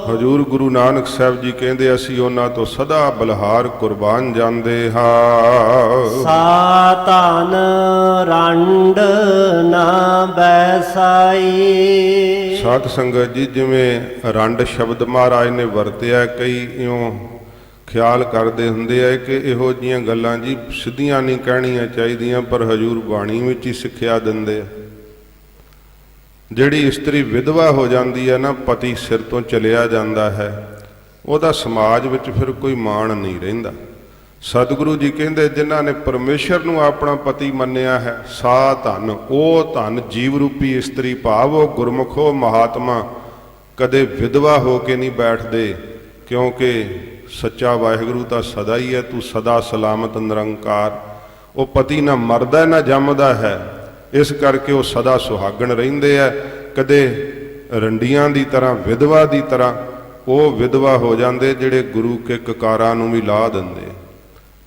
ਹਜ਼ੂਰ ਗੁਰੂ ਨਾਨਕ ਸਾਹਿਬ ਜੀ ਕਹਿੰਦੇ ਅਸੀਂ ਉਹਨਾਂ ਤੋਂ ਸਦਾ ਬਲਿਹਾਰ ਕੁਰਬਾਨ ਜਾਂਦੇ ਹਾਂ। ਸਾ ਧਨ ਰੰਡ ਨਾ ਬੈਸਾਈ। ਸਾਧ ਸੰਗਤ ਜੀ, ਜਿਵੇਂ ਰੰਡ ਸ਼ਬਦ ਮਹਾਰਾਜ ਨੇ ਵਰਤਿਆ, ਕਈ ਇਉਂ ਖਿਆਲ ਕਰਦੇ ਹੁੰਦੇ ਆ ਕਿ ਇਹੋ ਜਿਹੀਆਂ ਗੱਲਾਂ ਜੀ ਸਿੱਧੀਆਂ ਨਹੀਂ ਕਹਿਣੀਆਂ ਚਾਹੀਦੀਆਂ, ਪਰ ਹਜ਼ੂਰ ਬਾਣੀ ਵਿੱਚ ਹੀ ਸਿੱਖਿਆ ਦਿੰਦੇ ਆ। ਜਿਹੜੀ ਇਸਤਰੀ ਵਿਧਵਾ ਹੋ ਜਾਂਦੀ ਹੈ ਨਾ, ਪਤੀ ਸਿਰ ਤੋਂ ਚਲਿਆ ਜਾਂਦਾ ਹੈ, ਉਹਦਾ ਸਮਾਜ ਵਿੱਚ ਫਿਰ ਕੋਈ ਮਾਣ ਨਹੀਂ ਰਹਿੰਦਾ। ਸਤਿਗੁਰੂ ਜੀ ਕਹਿੰਦੇ ਜਿਨ੍ਹਾਂ ਨੇ ਪਰਮੇਸ਼ਰ ਨੂੰ ਆਪਣਾ ਪਤੀ ਮੰਨਿਆ ਹੈ, ਸਾ ਧਨ, ਉਹ ਧਨ ਜੀਵ ਰੂਪੀ ਇਸਤਰੀ, ਭਾਵ ਉਹ ਗੁਰਮੁਖੋ ਮਹਾਤਮਾ ਕਦੇ ਵਿਧਵਾ ਹੋ ਕੇ ਨਹੀਂ ਬੈਠਦੇ, ਕਿਉਂਕਿ ਸੱਚਾ ਵਾਹਿਗੁਰੂ ਤਾਂ ਸਦਾ ਹੀ ਹੈ, ਤੂੰ ਸਦਾ ਸਲਾਮਤ ਨਿਰੰਕਾਰ। ਉਹ ਪਤੀ ਨਾ ਮਰਦਾ ਨਾ ਜੰਮਦਾ ਹੈ, ਇਸ ਕਰਕੇ ਉਹ ਸਦਾ ਸੁਹਾਗਣ ਰਹਿੰਦੇ ਆ। ਕਦੇ ਰੰਡੀਆਂ ਦੀ ਤਰ੍ਹਾਂ, ਵਿਧਵਾ ਦੀ ਤਰ੍ਹਾਂ ਉਹ ਵਿਧਵਾ ਹੋ ਜਾਂਦੇ ਜਿਹੜੇ ਗੁਰੂ ਕੇ ਕਕਾਰਾਂ ਨੂੰ ਵੀ ਲਾ ਦਿੰਦੇ,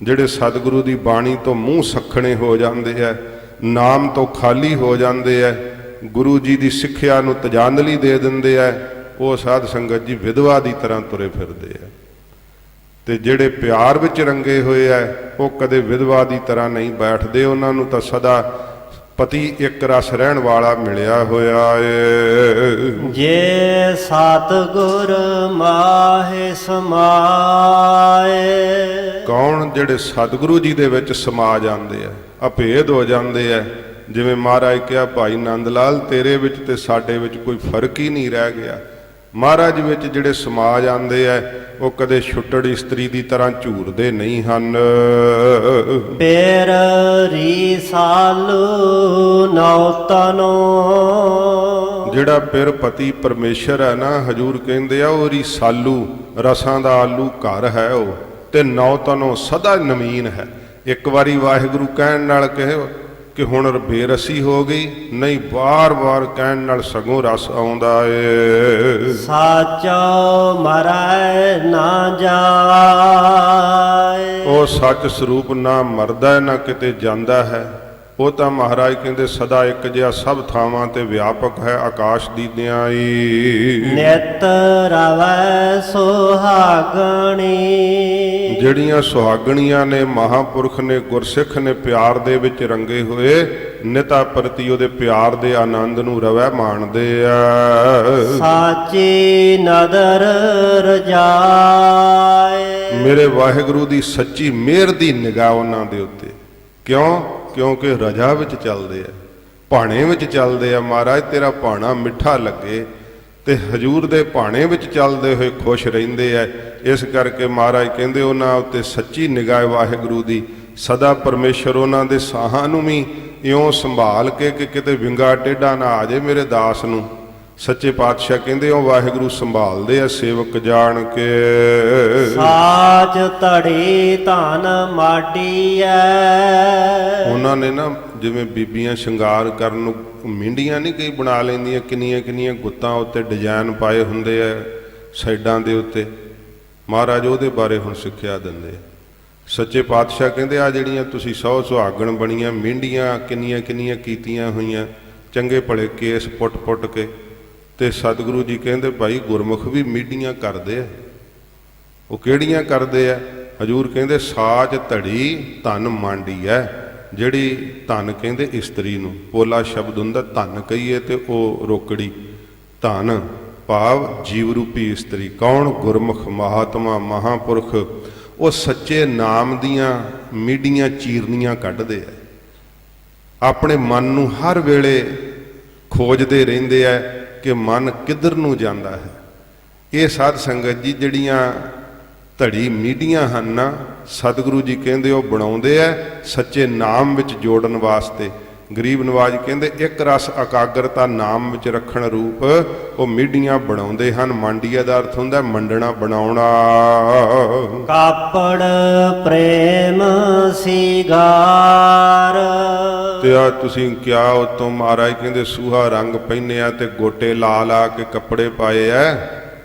ਜਿਹੜੇ ਸਤਿਗੁਰੂ ਦੀ ਬਾਣੀ ਤੋਂ ਮੂੰਹ ਸੱਖਣੇ ਹੋ ਜਾਂਦੇ ਆ, ਨਾਮ ਤੋਂ ਖਾਲੀ ਹੋ ਜਾਂਦੇ ਆ, ਗੁਰੂ ਜੀ ਦੀ ਸਿੱਖਿਆ ਨੂੰ ਤਜਾਂਦਲੀ ਦੇ ਦਿੰਦੇ ਆ, ਉਹ ਸਾਧ ਸੰਗਤ ਜੀ ਵਿਧਵਾ ਦੀ ਤਰ੍ਹਾਂ ਤੁਰੇ ਫਿਰਦੇ ਆ। ਤੇ ਜਿਹੜੇ ਪਿਆਰ ਵਿੱਚ ਰੰਗੇ ਹੋਏ ਆ, ਉਹ ਕਦੇ ਵਿਧਵਾ ਦੀ ਤਰ੍ਹਾਂ ਨਹੀਂ ਬੈਠਦੇ, ਉਹਨਾਂ ਨੂੰ ਤਾਂ ਸਦਾ ਪਤੀ ਇੱਕ ਰਸ ਰਹਿਣ ਵਾਲਾ ਮਿਲਿਆ ਹੋਇਆ ਏ। ਜੇ ਸਤਿਗੁਰ ਮਾਹੇ ਸਮਾਏ। ਕੌਣ? ਜਿਹੜੇ ਸਤਿਗੁਰੂ ਜੀ ਦੇ ਵਿੱਚ ਸਮਾ ਜਾਂਦੇ ਆ, ਅਭੇਦ ਹੋ ਜਾਂਦੇ ਆ। ਜਿਵੇਂ ਮਹਾਰਾਜ ਕਿਹਾ, ਭਾਈ ਨੰਦ ਲਾਲ ਤੇਰੇ ਵਿੱਚ ਤੇ ਸਾਡੇ ਵਿੱਚ ਕੋਈ ਫਰਕ ਹੀ ਨਹੀਂ ਰਹਿ ਗਿਆ। ਮਹਾਰਾਜ ਵਿੱਚ ਜਿਹੜੇ ਸਮਾ ਜਾਂਦੇ ਆ, ਉਹ ਕਦੇ ਛੁੱਟੜ ਇਸਤਰੀ ਦੀ ਤਰ੍ਹਾਂ ਝੂਰਦੇ ਨਹੀਂ ਹਨ। ਪੇਰ ਰੀ ਸਾਲੂ ਨੌਤਨੋ। ਜਿਹੜਾ ਪਿਰ ਪਤੀ ਪਰਮੇਸ਼ਰ ਹੈ ਨਾ, ਹਜੂਰ ਕਹਿੰਦੇ ਆ ਉਹ ਰਿਸਾਲੂ, ਰਸਾਂ ਦਾ ਆਲੂ ਘਰ ਹੈ ਉਹ, ਤੇ ਨੌਤਨੋ ਸਦਾ ਨਵੀਨ ਹੈ। ਇੱਕ ਵਾਰੀ ਵਾਹਿਗੁਰੂ ਕਹਿਣ ਨਾਲ ਕਹੇ ਕਿ ਹੁਣ ਬੇਰਸੀ ਹੋ ਗਈ, ਨਹੀਂ ਵਾਰ-ਵਾਰ ਕਹਿਣ ਨਾਲ ਸਗੋਂ ਰਸ ਆਉਂਦਾ ਏ। ਸਾਚੋ ਮਰੈ ਨਾ ਜਾਏ। ਉਹ ਸੱਚ ਸਰੂਪ ਨਾ ਮਰਦਾ ਨਾ ਕਿਤੇ ਜਾਂਦਾ ਹੈ, ਉਹ ਤਾਂ ਮਹਾਰਾਜ ਕਹਿੰਦੇ ਸਦਾ ਇੱਕ ਜਿਹਾ ਸਭ ਥਾਵਾਂ ਤੇ ਵਿਆਪਕ ਹੈ, ਆਕਾਸ਼ ਦੀ ਨਿਆਈ। ਨਿਤ ਰਵੈ ਸੁਹਾਗਣੀ। ਜਿਹੜੀਆਂ ਸੁਹਾਗਣੀਆਂ ਨੇ, ਮਹਾਂਪੁਰਖ ਨੇ, ਗੁਰਸਿੱਖ ਨੇ ਪਿਆਰ ਦੇ ਵਿੱਚ ਰੰਗੇ ਹੋਏ, ਨਿਤਾ ਪ੍ਰਤੀ ਉਹਦੇ ਪਿਆਰ ਦੇ ਆਨੰਦ ਨੂੰ ਰਵੈ ਮਾਣਦੇ ਆ। ਸਾਚੀ ਨਦਰ ਰਜਾਏ। ਮੇਰੇ ਵਾਹਿਗੁਰੂ ਦੀ ਸੱਚੀ ਮਿਹਰ ਦੀ ਨਿਗਾਹ ਉਹਨਾਂ ਦੇ ਉੱਤੇ। ਕਿਉਂ? ਕਿਉਂਕਿ ਰਜਾ ਵਿੱਚ ਚੱਲਦੇ ਆ, ਭਾਣੇ ਵਿੱਚ ਚੱਲਦੇ ਆ। ਮਹਾਰਾਜ ਤੇਰਾ ਭਾਣਾ ਮਿੱਠਾ ਲੱਗੇ, ਤੇ ਹਜੂਰ ਦੇ ਭਾਣੇ ਵਿੱਚ ਚੱਲਦੇ ਹੋਏ ਖੁਸ਼ ਰਹਿੰਦੇ ਆ। ਇਸ ਕਰਕੇ ਮਹਾਰਾਜ ਕਹਿੰਦੇ ਉਹਨਾਂ ਉੱਤੇ ਸੱਚੀ ਨਿਗਾਹ ਵਾਹਿਗੁਰੂ ਦੀ। ਸਦਾ ਪਰਮੇਸ਼ਰ ਉਹਨਾਂ ਦੇ ਸਾਹਾਂ ਨੂੰ ਵੀ ਇਉਂ ਸੰਭਾਲ ਕੇ ਕਿ ਕਿਤੇ ਵਿੰਗਾ ਟੇਢਾ ਨਾ ਆ ਜਾਏ ਮੇਰੇ ਦਾਸ ਨੂੰ। ਸੱਚੇ ਪਾਤਸ਼ਾਹ ਕਹਿੰਦੇ ਉਹ ਵਾਹਿਗੁਰੂ ਸੰਭਾਲਦੇ ਆ ਸੇਵਕ ਜਾਣ ਕੇ। ਸਾਚ ਧੜੀ ਧਨ ਮਾਡੀਐ। ਉਹਨਾਂ ਨੇ ਨਾ ਜਿਵੇਂ ਬੀਬੀਆਂ ਸ਼ਿੰਗਾਰ ਕਰਨ ਨੂੰ ਮੀਂਡੀਆਂ ਨਹੀਂ ਕਈ ਬਣਾ ਲੈਂਦੀਆਂ, ਕਿੰਨੀਆਂ ਕਿੰਨੀਆਂ ਗੁੱਤਾਂ ਉੱਤੇ ਡਿਜ਼ਾਈਨ ਪਾਏ ਹੁੰਦੇ ਆ ਸਾਈਡਾਂ ਦੇ ਉੱਤੇ। ਮਹਾਰਾਜ ਉਹਦੇ ਬਾਰੇ ਹੁਣ ਸਿੱਖਿਆ ਦਿੰਦੇ ਆ। ਸੱਚੇ ਪਾਤਸ਼ਾਹ ਕਹਿੰਦੇ ਆ ਜਿਹੜੀਆਂ ਤੁਸੀਂ 100 ਸੁਹਾਗਣ ਬਣੀਆਂ, ਮੀਂਡੀਆਂ ਕਿੰਨੀਆਂ ਕਿੰਨੀਆਂ ਕੀਤੀਆਂ ਹੋਈਆਂ, ਚੰਗੇ ਭਲੇ ਕੇਸ ਪੁੱਟ ਕੇ। ਤੇ ਸਤਿਗੁਰੂ ਜੀ ਕਹਿੰਦੇ ਭਾਈ ਗੁਰਮੁਖ ਵੀ ਮੀਡੀਆਂ ਕਰਦੇ ਆ। ਉਹ ਕਿਹੜੀਆਂ ਕਰਦੇ ਆ? ਹਜੂਰ ਕਹਿੰਦੇ ਸਾਚ ਧੜੀ ਧਨ ਮਾਂਡੀ ਐ। ਜਿਹੜੀ ਧਨ ਕਹਿੰਦੇ ਇਸਤਰੀ ਨੂੰ, ਪੋਲਾ ਸ਼ਬਦ ਹੁੰਦਾ, ਧਨ ਕਹੀਏ ਤੇ ਉਹ ਰੋਕੜੀ। ਧਨ ਭਾਵ ਜੀਵ ਰੂਪੀ ਇਸਤਰੀ। ਕੌਣ? ਗੁਰਮੁਖ ਮਹਾਤਮਾ ਮਹਾਂਪੁਰਖ ਉਹ ਸੱਚੇ ਨਾਮ ਦੀਆਂ ਮੀਡੀਆਂ ਚੀਰਨੀਆਂ ਕੱਢਦੇ ਆ, ਆਪਣੇ ਮਨ ਨੂੰ ਹਰ ਵੇਲੇ ਖੋਜਦੇ ਰਹਿੰਦੇ ਆ ਕਿ ਮਨ ਕਿੱਧਰ ਨੂੰ ਜਾਂਦਾ ਹੈ। ਇਹ ਸਾਧ ਸੰਗਤ ਜੀ ਜਿਹੜੀਆਂ ਧੜੀ ਮੀਡੀਆਂ ਹਨ ਨਾ, ਸਤਿਗੁਰੂ ਜੀ ਕਹਿੰਦੇ ਉਹ ਬਣਾਉਂਦੇ ਆ ਸੱਚੇ ਨਾਮ ਵਿੱਚ ਜੋੜਨ ਵਾਸਤੇ। ਗਰੀਬ ਨਵਾਜ ਕਹਿੰਦੇ ਇੱਕ ਰਸ ਇਕਾਗਰਤਾ ਨਾਮ ਵਿੱਚ ਰੱਖਣ ਰੂਪ ਉਹ ਮੀਡੀਆਂ ਬਣਾਉਂਦੇ ਹਨ। ਮਾਂਡੀਆ ਦਾ ਅਰਥ ਹੁੰਦਾ ਮੰਡਣਾ, ਬਣਾਉਣਾ। ਕਾਪੜ ਪ੍ਰੇਮ ਸੀਗਾਰ। ਤੇ ਆ ਤੁਸੀਂ ਕਿਹਾ ਉਤੋਂ ਮਹਾਰਾਜ ਕਹਿੰਦੇ ਸੂਹਾ ਰੰਗ ਪਹਿਨਿਆ ਤੇ ਗੋਟੇ ਲਾ ਲਾ ਕੇ ਕੱਪੜੇ ਪਾਏ ਐ।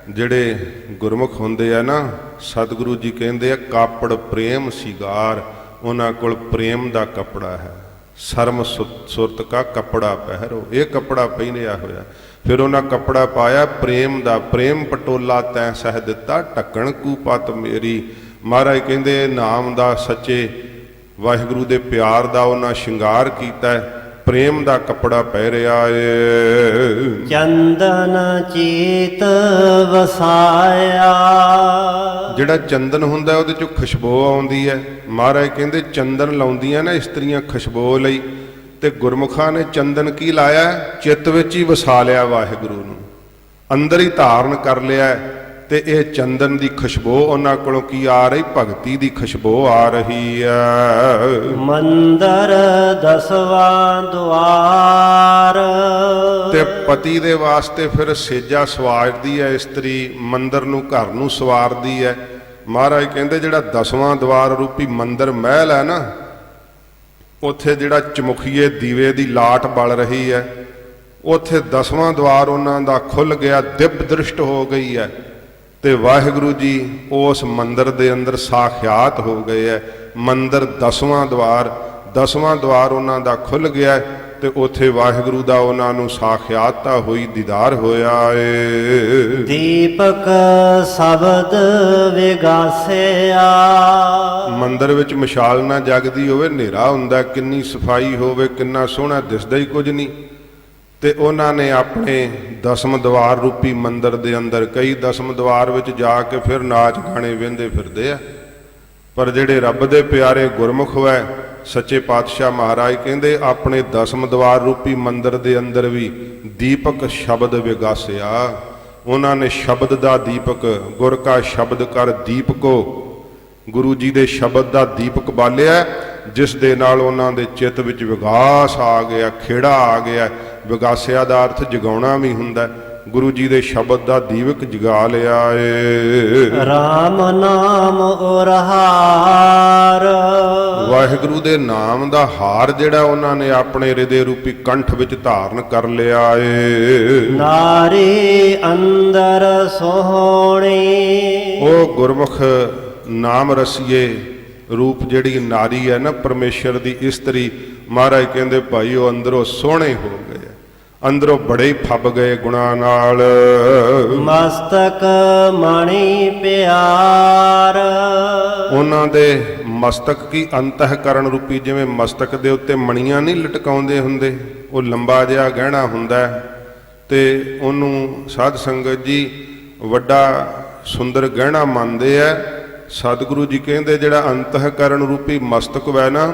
ਜਿਹੜੇ ਗੁਰਮੁਖ ਹੁੰਦੇ ਆ ਨਾ, ਸਤਿਗੁਰੂ ਜੀ ਕਹਿੰਦੇ ਆ ਕਾਪੜ ਪ੍ਰੇਮ ਸੀਗਾਰ, ਉਹਨਾਂ ਕੋਲ ਪ੍ਰੇਮ ਦਾ ਕੱਪੜਾ ਹੈ। ਸਰਮ ਸੁਰਤ ਕਾ ਕੱਪੜਾ ਪਹਿਰੋ, ਇਹ ਕੱਪੜਾ ਪਹਿਨਿਆ ਹੋਇਆ। ਫਿਰ ਉਹਨਾਂ ਕੱਪੜਾ ਪਾਇਆ ਪ੍ਰੇਮ ਦਾ, ਪ੍ਰੇਮ ਪਟੋਲਾ ਤੈਂ ਸਹਿ ਦਿੱਤਾ ਢੱਕਣ ਕੂਪਤ ਮੇਰੀ। ਮਹਾਰਾਜ ਕਹਿੰਦੇ ਨਾਮ ਦਾ, ਸੱਚੇ ਵਾਹਿਗੁਰੂ ਦੇ ਪਿਆਰ ਦਾ ਉਹਨਾਂ ਸ਼ਿੰਗਾਰ ਕੀਤਾ, ਪ੍ਰੇਮ ਦਾ ਕੱਪੜਾ ਪਹਿਰਿਆ ਏ। ਚੰਦਨ ਚੀਤ ਵਸਾਇਆ। ਜਿਹੜਾ ਚੰਦਨ ਹੁੰਦਾ ਉਹਦੇ ਚੋਂ ਖੁਸ਼ਬੂ ਆਉਂਦੀ ਹੈ। ਮਹਾਰਾਜ ਕਹਿੰਦੇ ਚੰਦਨ ਲਾਉਂਦੀਆਂ ਨਾ ਇਸਤਰੀਆਂ ਖੁਸ਼ਬੂ ਲਈ, ਤੇ ਗੁਰਮੁਖਾਂ ਨੇ ਚੰਦਨ ਕੀ ਲਾਇਆ? ਚਿੱਤ ਵਿੱਚ ਹੀ ਵਸਾ ਲਿਆ, ਵਾਹਿਗੁਰੂ ਨੂੰ ਅੰਦਰ ਹੀ ਧਾਰਨ ਕਰ ਲਿਆ। ਤੇ ਇਹ ਚੰਦਨ ਦੀ ਖੁਸ਼ਬੂ ਉਹਨਾਂ ਕੋਲੋਂ ਕੀ ਆ ਰਹੀ? ਭਗਤੀ ਦੀ ਖੁਸ਼ਬੂ ਆ ਰਹੀ ਹੈ। ਮੰਦਰ ਦਸਵਾਂ ਦੁਆਰ। ਤੇ ਪਤੀ ਦੇ ਵਾਸਤੇ ਫਿਰ ਸੇਜਾ ਸਵਾਰਦੀ ਹੈ ਇਸਤਰੀ, ਮੰਦਰ ਨੂੰ, ਘਰ ਨੂੰ ਸਵਾਰਦੀ ਹੈ। ਮਹਾਰਾਜ ਕਹਿੰਦੇ ਜਿਹੜਾ 10ਵਾਂ ਦੁਆਰ ਰੂਪੀ ਮੰਦਰ ਮਹਿਲ ਹੈ ਨਾ, ਉੱਥੇ ਜਿਹੜਾ ਚਮੁਖੀਏ ਦੀਵੇ ਦੀ ਲਾਟ ਬਲ ਰਹੀ ਹੈ, ਉੱਥੇ 10ਵਾਂ ਦੁਆਰ ਉਹਨਾਂ ਦਾ ਖੁੱਲ ਗਿਆ, ਦਿਵ ਦ੍ਰਿਸ਼ਟ ਹੋ ਗਈ ਹੈ। ਤੇ ਵਾਹਿਗੁਰੂ ਜੀ ਉਸ ਮੰਦਰ ਦੇ ਅੰਦਰ ਸਾਖਿਆਤ ਹੋ ਗਏ ਹੈ। ਮੰਦਰ 10ਵਾਂ ਦੁਆਰ ਉਹਨਾਂ ਦਾ ਖੁੱਲ ਗਿਆ, ਤੇ ਉੱਥੇ ਵਾਹਿਗੁਰੂ ਦਾ ਉਹਨਾਂ ਨੂੰ ਸਾਖਿਆਤਤਾ ਹੋਈ, ਦੀਦਾਰ ਹੋਇਆ ਏ। ਦੀਪਕ ਸ਼ਬਦ ਵਿਗਾਸਿਆ। ਮੰਦਰ ਵਿੱਚ ਮਸ਼ਾਲ ਨਾ ਜਗਦੀ ਹੋਵੇ, ਹਨੇਰਾ ਹੁੰਦਾ, ਕਿੰਨੀ ਸਫਾਈ ਹੋਵੇ, ਕਿੰਨਾ ਸੋਹਣਾ ਦਿਸਦਾ ਹੀ ਕੁਝ ਨਹੀਂ। ਤੇ ਉਹਨਾਂ ਨੇ ਆਪਣੇ 10ਮ ਦੁਆਰ ਰੂਪੀ ਮੰਦਰ ਦੇ ਅੰਦਰ, ਕਈ 10ਮ ਦੁਆਰ ਵਿੱਚ ਜਾ ਕੇ ਫਿਰ ਨਾਚ ਗਾਣੇ ਵਹਿੰਦੇ ਫਿਰਦੇ ਆ, ਪਰ ਜਿਹੜੇ ਰੱਬ ਦੇ ਪਿਆਰੇ ਗੁਰਮੁਖ ਹੋਏ, ਸੱਚੇ ਪਾਤਸ਼ਾਹ ਮਹਾਰਾਜ ਕਹਿੰਦੇ ਆਪਣੇ 10ਮ ਦੁਆਰ ਰੂਪੀ ਮੰਦਰ ਦੇ ਅੰਦਰ ਵੀ ਦੀਪਕ ਸ਼ਬਦ ਵਿਗਾਸਿਆ। ਉਹਨਾਂ ਨੇ ਸ਼ਬਦ ਦਾ ਦੀਪਕ, ਗੁਰ ਕਾ ਸ਼ਬਦ ਕਰ ਦੀਪਕੋ, ਗੁਰੂ ਜੀ ਦੇ ਸ਼ਬਦ ਦਾ ਦੀਪਕ ਬਾਲਿਆ, ਜਿਸ ਦੇ ਨਾਲ ਉਹਨਾਂ ਦੇ ਚਿੱਤ ਵਿੱਚ ਵਿਗਾਸ ਆ ਗਿਆ, ਖੇੜਾ ਆ ਗਿਆ। ਵਿਗਾਸਿਆ ਦਾ ਅਰਥ ਜਗਾਉਣਾ ਵੀ ਹੁੰਦਾ। ਗੁਰੂ ਜੀ ਦੇ ਸ਼ਬਦ ਦਾ ਦੀਪਕ ਜਗਾ ਲਿਆ ਏ। ਰਾਮ ਨਾਮ ਉਰਹਾਰ। ਵਾਹਿਗੁਰੂ ਦੇ ਨਾਮ ਦਾ ਹਾਰ ਜਿਹੜਾ ਉਹਨਾਂ ਨੇ ਆਪਣੇ ਹਿਰਦੇ ਰੂਪੀ ਕੰਠ ਵਿੱਚ ਧਾਰਨ ਕਰ ਲਿਆ ਏ। ਨਾਰੀ ਅੰਦਰ ਸੋਹਣੀ। ਉਹ ਗੁਰਮੁਖ ਨਾਮ ਰਸੀਏ ਰੂਪ ਜਿਹੜੀ ਨਾਰੀ ਹੈ ਨਾ, ਪਰਮੇਸ਼ਰ ਦੀ ਇਸਤਰੀ, ਮਹਾਰਾਜ ਕਹਿੰਦੇ ਭਾਈ ਉਹ ਅੰਦਰੋਂ ਸੋਹਣੇ ਹੋ ਗਏ, ਅੰਦਰੋਂ ਬੜੇ ਹੀ ਫੱਬ ਗਏ ਗੁਣਾਂ ਨਾਲ। ਮਸਤਕ ਮਣੀ ਪਿਆਰ। ਉਹਨਾਂ ਦੇ ਮਸਤਕ ਕੀ ਅੰਤःਕਰਨ ਰੂਪੀ, ਜਿਵੇਂ ਮਸਤਕ ਦੇ ਉੱਤੇ ਮਣੀਆਂ ਨਹੀਂ ਲਟਕਾਉਂਦੇ ਹੁੰਦੇ, ਉਹ ਲੰਬਾ ਜਿਹਾ ਗਹਿਣਾ ਹੁੰਦਾ, ਤੇ ਉਹਨੂੰ ਸਾਧ ਸੰਗਤ ਜੀ ਵੱਡਾ ਸੁੰਦਰ ਗਹਿਣਾ ਮੰਨਦੇ ਆ। ਸਤਿਗੁਰੂ ਜੀ ਕਹਿੰਦੇ ਜਿਹੜਾ ਅੰਤःਕਰਨ ਰੂਪੀ ਮਸਤਕ ਹੈ ਨਾ,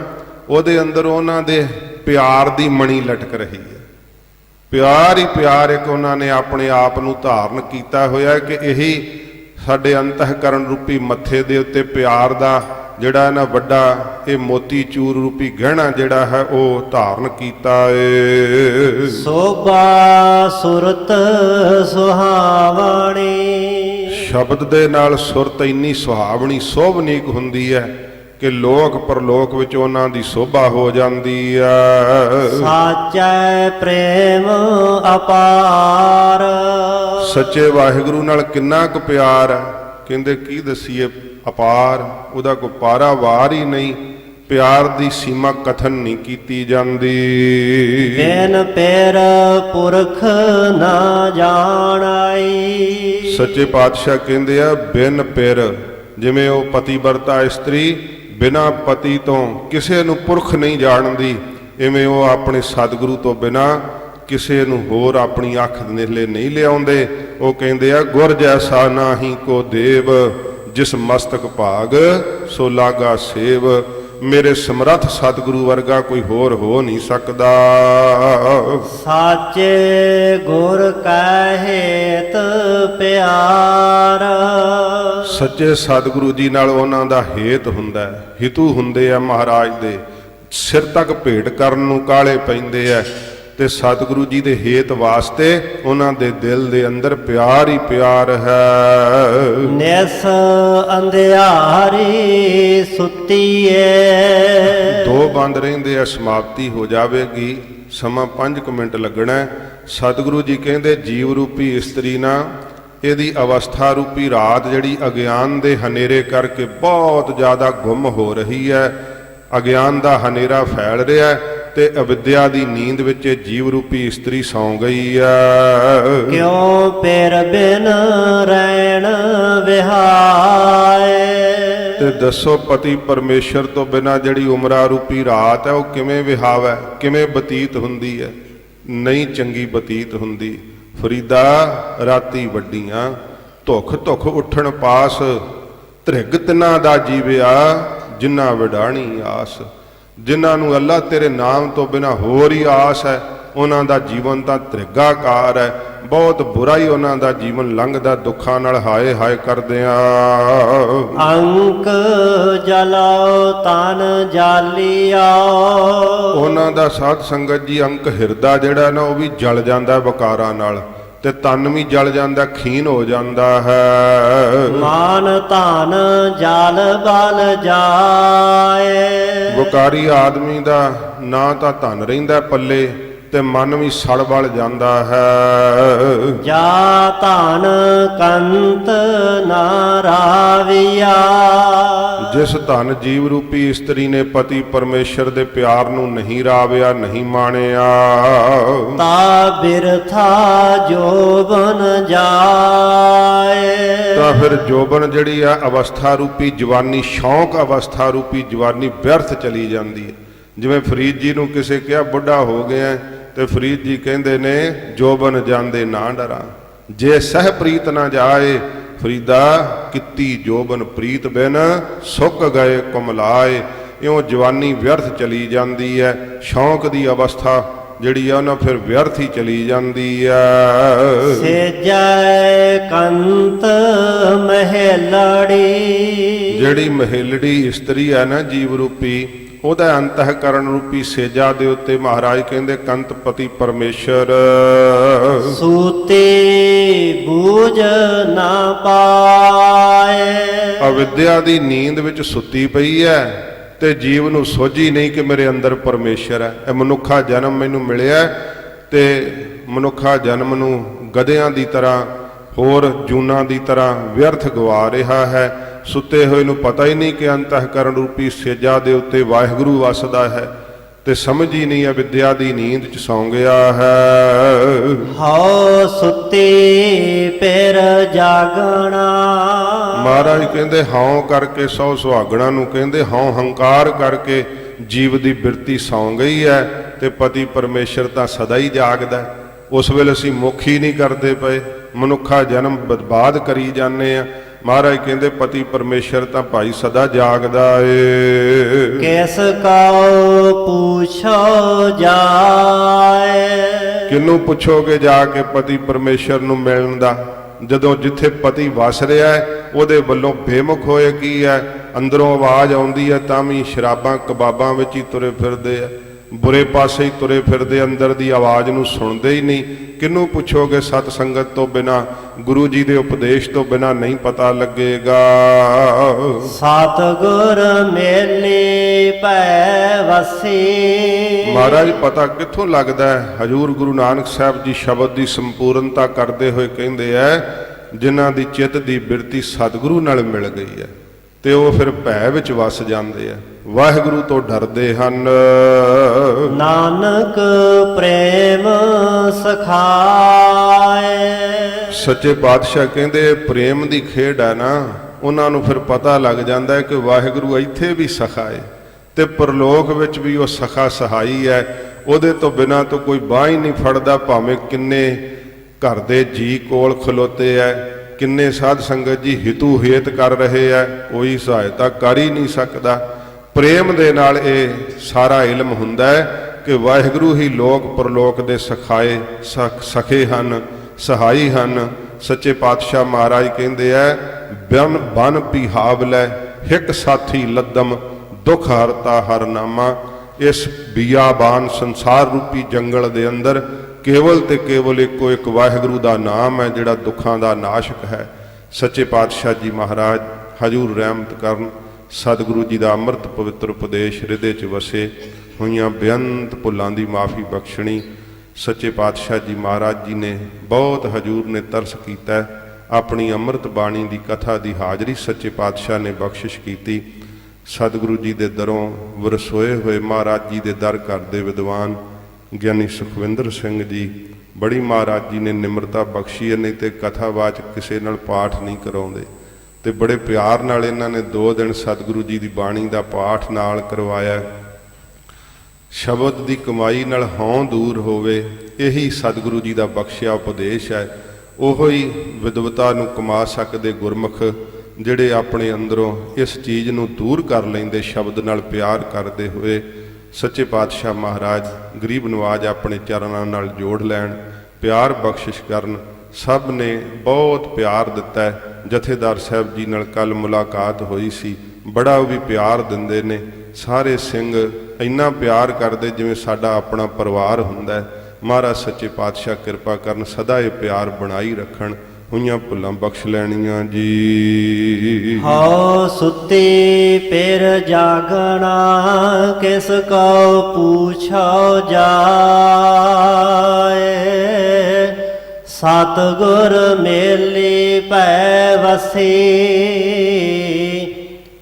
ਉਹਦੇ ਅੰਦਰ ਉਹਨਾਂ ਦੇ ਪਿਆਰ ਦੀ ਮਣੀ ਲਟਕ ਰਹੀ ਹੈ। ਪਿਆਰ ਹੀ ਪਿਆਰ ਇੱਕ ਉਹਨਾਂ ਨੇ ਆਪਣੇ ਆਪ ਨੂੰ ਧਾਰਨ ਕੀਤਾ ਹੋਇਆ, ਕਿ ਇਹੀ ਸਾਡੇ ਅੰਤःਕਰਨ ਰੂਪੀ ਮੱਥੇ ਦੇ ਉੱਤੇ ਪਿਆਰ ਦਾ ਜਿਹੜਾ ਨਾ ਵੱਡਾ ਇਹ ਮੋਤੀ ਚੂਰ ਰੂਪੀ ਗਹਿਣਾ ਜਿਹੜਾ ਹੈ ਉਹ ਧਾਰਨ ਕੀਤਾ ਏ। ਸੋਭਾ ਸੁਰਤ ਸੁਹਾਵਣੀ। ਸ਼ਬਦ ਦੇ ਨਾਲ ਸੁਰਤ ਇੰਨੀ ਸੁਹਾਵਣੀ ਸੋਭਨੀਕ ਹੁੰਦੀ ਹੈ ਕਿ ਲੋਕ ਪਰਲੋਕ ਵਿੱਚ ਉਹਨਾਂ ਦੀ ਸੋਭਾ ਹੋ ਜਾਂਦੀ ਹੈ। ਸਾਚੈ ਪ੍ਰੇਮ ਅਪਾਰ। ਸੱਚੇ ਵਾਹਿਗੁਰੂ ਨਾਲ ਕਿੰਨਾ ਕੁ ਪਿਆਰ ਹੈ, ਕਹਿੰਦੇ ਕੀ ਦਸੀਏ, ਅਪਾਰ, ਉਹਦਾ ਕੋਈ ਪਾਰਾਵਾਰ ਹੀ ਨਹੀਂ। ਪਿਆਰ ਦੀ ਸੀਮਾ ਕਥਨ ਨਹੀਂ ਕੀਤੀ ਜਾਂਦੀ। ਬਿਨ ਪੇਰ ਪੁਰਖ ਨਾ ਜਾਣਾਈ। ਸੱਚੇ ਪਾਤਸ਼ਾਹ ਕਹਿੰਦੇ ਆ ਬਿਨ ਪਿਰ, ਜਿਵੇਂ ਉਹ ਪਤੀਵਰਤਾ ਇਸਤਰੀ ਬਿਨਾਂ ਪਤੀ ਤੋਂ ਕਿਸੇ ਨੂੰ ਪੁਰਖ ਨਹੀਂ ਜਾਣਦੀ, ਇਵੇਂ ਉਹ ਆਪਣੇ ਸਤਿਗੁਰੂ ਤੋਂ ਬਿਨਾਂ ਕਿਸੇ ਨੂੰ ਹੋਰ ਆਪਣੀ ਅੱਖ ਨੇੜੇ ਨਹੀਂ ਲਿਆਉਂਦੇ। ਉਹ ਕਹਿੰਦੇ ਆ ਗੁਰ ਜੈਸਾ ਨਾਹੀ ਕੋ ਦੇਵ, ਜਿਸ ਮਸਤਕ ਭਾਗ ਸੋ ਲਾਗਾ ਸੇਵ। ਮੇਰੇ ਸਮਰੱਥ ਸਤਿਗੁਰੂ ਵਰਗਾ ਕੋਈ ਹੋਰ ਹੋ ਨਹੀਂ ਸਕਦਾ। ਸਾਚੇ ਗੁਰ ਕੈ ਹੇਤ ਪਿਆਰ। ਸੱਚੇ ਸਤਿਗੁਰੂ ਜੀ ਨਾਲ ਉਹਨਾਂ ਦਾ ਹੇਤ ਹੁੰਦਾ ਹੈ, ਹਿਤੂ ਹੁੰਦੇ ਆ ਮਹਾਰਾਜ ਦੇ। ਸਿਰ ਤੱਕ ਭੇਟ ਕਰਨ ਨੂੰ ਕਾਹਲੇ ਪੈਂਦੇ ਆ, ਤੇ ਸਤਿਗੁਰੂ ਜੀ ਦੇ ਹੇਤ ਵਾਸਤੇ ਉਹਨਾਂ ਦੇ ਦਿਲ ਦੇ ਅੰਦਰ ਪਿਆਰ ਹੀ ਪਿਆਰ ਹੈ। ਨਿਸ ਅੰਧਿਆਰੀ ਸੁੱਤੀਏ। ਦੋ ਬੰਦ ਰਹਿੰਦੇ ਆ, ਸਮਾਪਤੀ ਹੋ ਜਾਵੇਗੀ, ਸਮਾਂ 5 ਮਿੰਟ ਲੱਗਣਾ। ਸਤਿਗੁਰੂ ਜੀ ਕਹਿੰਦੇ ਜੀਵ ਰੂਪੀ ਇਸਤਰੀ ਨਾ, ਇਹਦੀ ਅਵਸਥਾ ਰੂਪੀ ਰਾਤ ਜਿਹੜੀ ਅਗਿਆਨ ਦੇ ਹਨੇਰੇ ਕਰਕੇ ਬਹੁਤ ਜ਼ਿਆਦਾ ਗੁੰਮ ਹੋ ਰਹੀ ਹੈ। ਅਗਿਆਨ ਦਾ ਹਨੇਰਾ ਫੈਲ ਰਿਹਾ ਹੈ ਤੇ ਅਵਿਦਿਆ ਦੀ ਨੀਂਦ ਵਿੱਚ ਜੀਵ ਰੂਪੀ ਇਸਤਰੀ ਸੌਂ ਗਈ ਹੈ। ਕਿਉ ਪੇਰ ਬਿਨ ਰਹਿਣ ਵਿਹਾਏ। ਤੇ ਦੱਸੋ ਪਤੀ ਪਰਮੇਸ਼ਰ ਤੋਂ ਬਿਨਾਂ ਜਿਹੜੀ ਉਮਰਾ ਰੂਪੀ ਰਾਤ ਹੈ ਉਹ ਕਿਵੇਂ ਵਿਹਾਵੈ, ਕਿਵੇਂ ਬਤੀਤ ਹੁੰਦੀ ਹੈ? ਨਹੀਂ ਚੰਗੀ ਬਤੀਤ ਹੁੰਦੀ। ਫਰੀਦਾ ਰਾਤੀ ਵੱਡੀਆਂ ਧੁਖ ਧੁਖ ਉੱਠਣ ਪਾਸ। ਧ੍ਰਿਗ ਤਿਨਾਂ ਦਾ ਜੀਵਿਆ ਜਿਨ੍ਹਾਂ ਵਿਡਾਣੀ ਆਸ। ਜਿਨ੍ਹਾਂ ਨੂੰ ਅੱਲਾ ਤੇਰੇ ਨਾਮ ਤੋਂ ਬਿਨਾਂ ਹੋਰ ਹੀ ਆਸ ਹੈ, ਉਹਨਾਂ ਦਾ ਜੀਵਨ ਤਾਂ ਧ੍ਰਿਗਾਕਾਰ ਹੈ। ਬਹੁਤ ਬੁਰਾ ਹੀ ਉਹਨਾਂ ਦਾ ਜੀਵਨ ਲੰਘਦਾ, ਦੁੱਖਾਂ ਨਾਲ ਹਾਏ ਹਾਏ ਕਰਦਿਆਂ। ਅੰਕ ਜਲਾਓ ਤਨ ਜਾਲੀਆ। ਉਹਨਾਂ ਦਾ ਸਾਧ ਸੰਗਤ ਜੀ ਅੰਕ ਹਿਰਦਾ ਜਿਹੜਾ ਨਾ ਉਹ ਵੀ ਜਲ ਜਾਂਦਾ ਵਿਕਾਰਾਂ ਨਾਲ, ਤੇ ਤਨ ਵੀ ਜਲ ਜਾਂਦਾ, ਖੀਨ ਹੋ ਜਾਂਦਾ ਹੈ। ਮਾਨ ਧਨ ਜਲ ਬਲ ਜਾਏ। ਵਿਕਾਰੀ ਆਦਮੀ ਦਾ ਨਾ ਤਾਂ ਧਨ ਰਹਿੰਦਾ ਪੱਲੇ, ਤੇ ਮਨ ਵੀ ਸੜ ਬਲ ਜਾਂਦਾ ਹੈ। ਜਾ ਧਨ ਕੰਤ ਨਾ ਰਾਵਿਆ। ਜਿਸ ਧਨ ਜੀਵ ਰੂਪੀ ਇਸਤਰੀ ਨੇ ਪਤੀ ਪਰਮੇਸ਼ਰ ਦੇ ਪਿਆਰ ਨੂੰ ਨਹੀਂ ਰਾਵਿਆ, ਨਹੀਂ ਮਾਣਿਆ, ਤਾ ਬਿਰਥਾ ਜੋਬਨ ਜਾਏ। ਤਾਂ ਫਿਰ ਜੋਬਨ ਜਿਹੜੀ ਆ ਅਵਸਥਾ ਰੂਪੀ ਜਵਾਨੀ, ਸ਼ੌਂਕ ਅਵਸਥਾ ਰੂਪੀ ਜਵਾਨੀ ਵਿਅਰਥ ਚਲੀ ਜਾਂਦੀ ਹੈ। ਜਿਵੇਂ ਫਰੀਦ ਜੀ ਨੂੰ ਕਿਸੇ ਕਿਹਾ ਬੁੱਢਾ ਹੋ ਗਿਆ, ਤੇ ਫਰੀਦ ਜੀ ਕਹਿੰਦੇ ਨੇ ਜੋਬਨ ਜਾਂਦੇ ਨਾ ਡਰਾਂ, ਜੇ ਸਹਿ ਪ੍ਰੀਤ ਨਾ ਜਾਏ। ਫਰੀਦਾ ਕੀਤੀ ਜੋਬਨ ਪ੍ਰੀਤ ਬਿਨ ਸੁੱਕ ਗਏ ਕੁਮਲਾਏ। ਇਉਂ ਜਵਾਨੀ ਵਿਅਰਥ ਚਲੀ ਜਾਂਦੀ ਹੈ, ਸ਼ੌਂਕ ਦੀ ਅਵਸਥਾ ਜਿਹੜੀ ਆ ਉਹਨਾਂ ਫਿਰ ਵਿਅਰਥ ਹੀ ਚਲੀ ਜਾਂਦੀ ਹੈ। ਸੇਜੈ ਕੰਤ ਮਹਿਲੜੀ। ਜਿਹੜੀ ਮਹਿਲੜੀ ਇਸਤਰੀ ਹੈ ਨਾ ਜੀਵ ਰੂਪੀ, ਉਹਦਾ ਅੰਤఃਕਰਨ ਰੂਪੀ ਸੇਜਾ ਦੇ ਉੱਤੇ ਮਹਾਰਾਜ ਕਹਿੰਦੇ ਕੰਤ ਪਤੀ ਪਰਮੇਸ਼ਰ। ਸੂਤੇ ਬੂਝ ਨਾ ਪਾਏ। ਅਵਿਦਿਆ ਦੀ ਨੀਂਦ ਵਿੱਚ ਸੁੱਤੀ ਪਈ ਹੈ ਤੇ ਜੀਵ ਨੂੰ ਸੋਝੀ ਨਹੀਂ ਕਿ ਮੇਰੇ ਅੰਦਰ ਪਰਮੇਸ਼ਰ ਹੈ। ਇਹ ਮਨੁੱਖਾ ਜਨਮ ਮੈਨੂੰ ਮਿਲਿਆ ਤੇ ਮਨੁੱਖਾ ਜਨਮ ਨੂੰ ਗਧਿਆਂ ਦੀ ਤਰ੍ਹਾਂ, ਹੋਰ ਜੂਨਾਂ ਦੀ ਤਰ੍ਹਾਂ ਵਿਅਰਥ ਗਵਾ ਰਿਹਾ ਹੈ। ਸੁੱਤੇ ਹੋਏ ਨੂੰ ਪਤਾ ਹੀ ਨਹੀਂ ਕਿ ਅੰਤঃਕਰਨ ਰੂਪੀ ਸੇਜਾ ਦੇ ਉੱਤੇ ਵਾਹਿਗੁਰੂ ਵਸਦਾ ਹੈ, ਤੇ ਸਮਝ ਹੀ ਨਹੀਂ ਅਵਿਦਿਆ ਦੀ ਨੀਂਦ ਚ ਸੌਂ ਗਿਆ ਹੈ। ਹਉ ਸੁੱਤੀ ਪੇਰ ਜਾਗਣਾ। ਮਹਾਰਾਜ ਕਹਿੰਦੇ ਹਉ ਕਰਕੇ ਸੌ ਸੁਹਾਗਣਾ ਨੂੰ ਕਹਿੰਦੇ ਹਉ ਹੰਕਾਰ ਕਰਕੇ ਜੀਵ ਦੀ ਬਿਰਤੀ ਸੌਂ ਗਈ ਹੈ, ਤੇ ਪਤੀ ਪਰਮੇਸ਼ਰ ਤਾਂ ਸਦਾ ਹੀ ਜਾਗਦਾ। ਉਸ ਵੇਲੇ ਅਸੀਂ ਮੁੱਖ ਹੀ ਨਹੀਂ ਕਰਦੇ ਪਏ, ਮਨੁੱਖਾ ਜਨਮ ਬਰਬਾਦ ਕਰੀ ਜਾਂਦੇ ਆ। ਮਹਾਰਾਜ ਕਹਿੰਦੇ ਪਤੀ ਪਰਮੇਸ਼ਰ ਤਾਂ ਭਾਈ ਸਦਾ ਜਾਗਦਾ ਏ। ਕਿਸ ਕਉ ਪੁੱਛੋ ਜਾਏ। ਕਿਹਨੂੰ ਪੁੱਛੋਗੇ ਜਾ ਕੇ ਪਤੀ ਪਰਮੇਸ਼ਰ ਨੂੰ ਮਿਲਣ ਦਾ, ਜਦੋਂ ਜਿੱਥੇ ਪਤੀ ਵਸ ਰਿਹਾ ਹੈ ਉਹਦੇ ਵੱਲੋਂ ਬੇਮੁਖ ਹੋਏ ਕੀ ਹੈ। ਅੰਦਰੋਂ ਆਵਾਜ਼ ਆਉਂਦੀ ਹੈ ਤਾਂ ਵੀ ਸ਼ਰਾਬਾਂ ਕਬਾਬਾਂ ਵਿੱਚ ਹੀ ਤੁਰੇ ਫਿਰਦੇ ਆ, ਬੁਰੇ ਪਾਸੇ ਹੀ ਤੁਰੇ ਫਿਰਦੇ, ਅੰਦਰ ਦੀ ਆਵਾਜ਼ ਨੂੰ ਸੁਣਦੇ ਹੀ ਨਹੀਂ। ਕਿਹਨੂੰ ਪੁੱਛੋਗੇ? ਸਤ ਸੰਗਤ ਤੋਂ ਬਿਨਾ, ਗੁਰੂ ਜੀ ਦੇ ਉਪਦੇਸ਼ ਤੋਂ ਬਿਨਾ ਨਹੀਂ ਪਤਾ ਲੱਗੇਗਾ। ਸਤਿਗੁਰ ਮੇਲੇ ਭੈ ਵਸੀ। ਮਹਾਰਾਜ ਪਤਾ ਕਿੱਥੋਂ ਲੱਗਦਾ ਹੈ? ਹਜੂਰ ਗੁਰੂ ਨਾਨਕ ਸਾਹਿਬ ਜੀ ਸ਼ਬਦ ਦੀ ਸੰਪੂਰਨਤਾ ਕਰਦੇ ਹੋਏ ਕਹਿੰਦੇ ਐ, ਜਿਨ੍ਹਾਂ ਦੀ ਚਿੱਤ ਦੀ ਬਿਰਤੀ ਸਤਿਗੁਰੂ ਨਾਲ ਮਿਲ ਗਈ ਹੈ ਤੇ ਉਹ ਫਿਰ ਭੈ ਵਿੱਚ ਵਸ ਜਾਂਦੇ ਆ, ਵਾਹਿਗੁਰੂ ਤੋਂ ਡਰਦੇ ਹਨ। ਨਾਨਕ ਪ੍ਰੇਮ ਸਖਾਏ। ਸੱਚੇ ਪਾਤਸ਼ਾਹ ਕਹਿੰਦੇ ਪ੍ਰੇਮ ਦੀ ਖੇਡ ਹੈ ਨਾ, ਉਹਨਾਂ ਨੂੰ ਫਿਰ ਪਤਾ ਲੱਗ ਜਾਂਦਾ ਹੈ ਕਿ ਵਾਹਿਗੁਰੂ ਇੱਥੇ ਵੀ ਸਖਾ ਹੈ ਤੇ ਪਰਲੋਕ ਵਿੱਚ ਵੀ ਉਹ ਸਖਾ ਸਹਾਈ ਹੈ। ਉਹਦੇ ਤੋਂ ਬਿਨਾਂ ਤਾਂ ਕੋਈ ਬਾਂਹ ਹੀ ਨਹੀਂ ਫੜਦਾ, ਭਾਵੇਂ ਕਿੰਨੇ ਘਰ ਦੇ ਜੀ ਕੋਲ ਖਲੋਤੇ ਐ, ਕਿੰਨੇ ਸਾਧ ਸੰਗਤ ਜੀ ਹਿਤੂ ਹੇਤ ਕਰ ਰਹੇ ਆ, ਕੋਈ ਸਹਾਇਤਾ ਕਰ ਹੀ ਨਹੀਂ ਸਕਦਾ। ਪ੍ਰੇਮ ਦੇ ਨਾਲ ਇਹ ਸਾਰਾ ਇਲਮ ਹੁੰਦਾ ਹੈ ਕਿ ਵਾਹਿਗੁਰੂ ਹੀ ਲੋਕ ਪਰਲੋਕ ਦੇ ਸਖਾਏ ਸਖੇ ਹਨ, ਸਹਾਈ ਹਨ। ਸੱਚੇ ਪਾਤਸ਼ਾਹ ਮਹਾਰਾਜ ਕਹਿੰਦੇ ਐ ਬਨ ਪਿਹਾਵ ਲੈ ਹਿਕ ਸਾਥੀ ਲੱਦਮ ਦੁੱਖ ਹਰਤਾ ਹਰ ਨਾਮਾ। ਇਸ ਬਿਆਬਾਨ ਸੰਸਾਰ ਰੂਪੀ ਜੰਗਲ ਦੇ ਅੰਦਰ ਕੇਵਲ ਤੇ ਕੇਵਲ ਇੱਕੋ ਇੱਕ ਵਾਹਿਗੁਰੂ ਦਾ ਨਾਮ ਹੈ ਜਿਹੜਾ ਦੁੱਖਾਂ ਦਾ ਨਾਸ਼ਕ ਹੈ। ਸੱਚੇ ਪਾਤਸ਼ਾਹ ਜੀ ਮਹਾਰਾਜ ਹਜੂਰ ਰਹਿਮਤ ਕਰਨ, ਸਤਿਗੁਰੂ ਜੀ ਦਾ ਅੰਮ੍ਰਿਤ ਪਵਿੱਤਰ ਉਪਦੇਸ਼ ਹਿਰਦੇ 'ਚ ਵਸੇ, ਹੋਈਆਂ ਬੇਅੰਤ ਭੁੱਲਾਂ ਦੀ ਮਾਫੀ ਬਖਸ਼ਣੀ। ਸੱਚੇ ਪਾਤਸ਼ਾਹ ਜੀ ਮਹਾਰਾਜ ਜੀ ਨੇ ਬਹੁਤ ਹਜੂਰ ਨੇ ਤਰਸ ਕੀਤਾ, ਆਪਣੀ ਅੰਮ੍ਰਿਤ ਬਾਣੀ ਦੀ ਕਥਾ ਦੀ ਹਾਜ਼ਰੀ ਸੱਚੇ ਪਾਤਸ਼ਾਹ ਨੇ ਬਖਸ਼ਿਸ਼ ਕੀਤੀ। ਸਤਿਗੁਰੂ ਜੀ ਦੇ ਦਰੋਂ ਵਰਸੋਏ ਹੋਏ ਮਹਾਰਾਜ ਜੀ ਦੇ ਦਰ ਘਰ ਦੇ ਵਿਦਵਾਨ ਗਿਆਨੀ ਸੁਖਵਿੰਦਰ ਸਿੰਘ ਜੀ, ਬੜੀ ਮਹਾਰਾਜ ਜੀ ਨੇ ਨਿਮਰਤਾ ਬਖਸ਼ੀ ਹੈ, ਨਹੀਂ ਤੇ ਕਥਾਵਾਚਕ ਕਿਸੇ ਨਾਲ ਪਾਠ ਨਹੀਂ ਕਰਾਉਂਦੇ, ਤੇ ਬੜੇ ਪਿਆਰ ਨਾਲ ਇਹਨਾਂ ਨੇ 2 ਦਿਨ ਸਤਿਗੁਰੂ ਜੀ ਦੀ ਬਾਣੀ ਦਾ ਪਾਠ ਨਾਲ ਕਰਵਾਇਆ। ਸ਼ਬਦ ਦੀ ਕਮਾਈ ਨਾਲ ਹਉਂ ਦੂਰ ਹੋਵੇ, ਇਹੀ ਸਤਿਗੁਰੂ ਜੀ ਦਾ ਬਖਸ਼ਿਆ ਉਪਦੇਸ਼ ਹੈ। ਉਹੋ ਹੀ ਵਿਦਵਤਾ ਨੂੰ ਕਮਾ ਸਕਦੇ ਗੁਰਮੁਖ ਜਿਹੜੇ ਆਪਣੇ ਅੰਦਰੋਂ ਇਸ ਚੀਜ਼ ਨੂੰ ਦੂਰ ਕਰ ਲੈਂਦੇ, ਸ਼ਬਦ ਨਾਲ ਪਿਆਰ ਕਰਦੇ ਹੋਏ। ਸੱਚੇ ਪਾਤਸ਼ਾਹ ਮਹਾਰਾਜ ਗਰੀਬ ਨਵਾਜ ਆਪਣੇ ਚਰਨਾਂ ਨਾਲ ਜੋੜ ਲੈਣ, ਪਿਆਰ ਬਖਸ਼ਿਸ਼ ਕਰਨ। ਸਭ ਨੇ ਬਹੁਤ ਪਿਆਰ ਦਿੱਤਾ। ਜਥੇਦਾਰ ਸਾਹਿਬ ਜੀ ਨਾਲ ਕੱਲ ਮੁਲਾਕਾਤ ਹੋਈ ਸੀ, ਬੜਾ ਉਹ ਵੀ ਪਿਆਰ ਦਿੰਦੇ ਨੇ। ਸਾਰੇ ਸਿੰਘ ਇੰਨਾ ਪਿਆਰ ਕਰਦੇ ਜਿਵੇਂ ਸਾਡਾ ਆਪਣਾ ਪਰਿਵਾਰ ਹੁੰਦਾ। ਮਹਾਰਾਜ ਸੱਚੇ ਪਾਤਸ਼ਾਹ ਕਿਰਪਾ ਕਰਨ, ਸਦਾ ਇਹ ਪਿਆਰ ਬਣਾਈ ਰੱਖਣ। ਹੋਈਆਂ ਭੁੱਲਾਂ ਬਖਸ਼ ਲੈਣੀਆਂ ਜੀ। ਹਉ ਸੁੱਤੀ ਫਿਰ ਜਾਗਣਾ, ਕਿਸ ਕਉ ਪੂਛੋ ਜਾਏ। ਸਤਿਗੁਰ ਮੇਲੀ ਭੈ ਵਸੀ,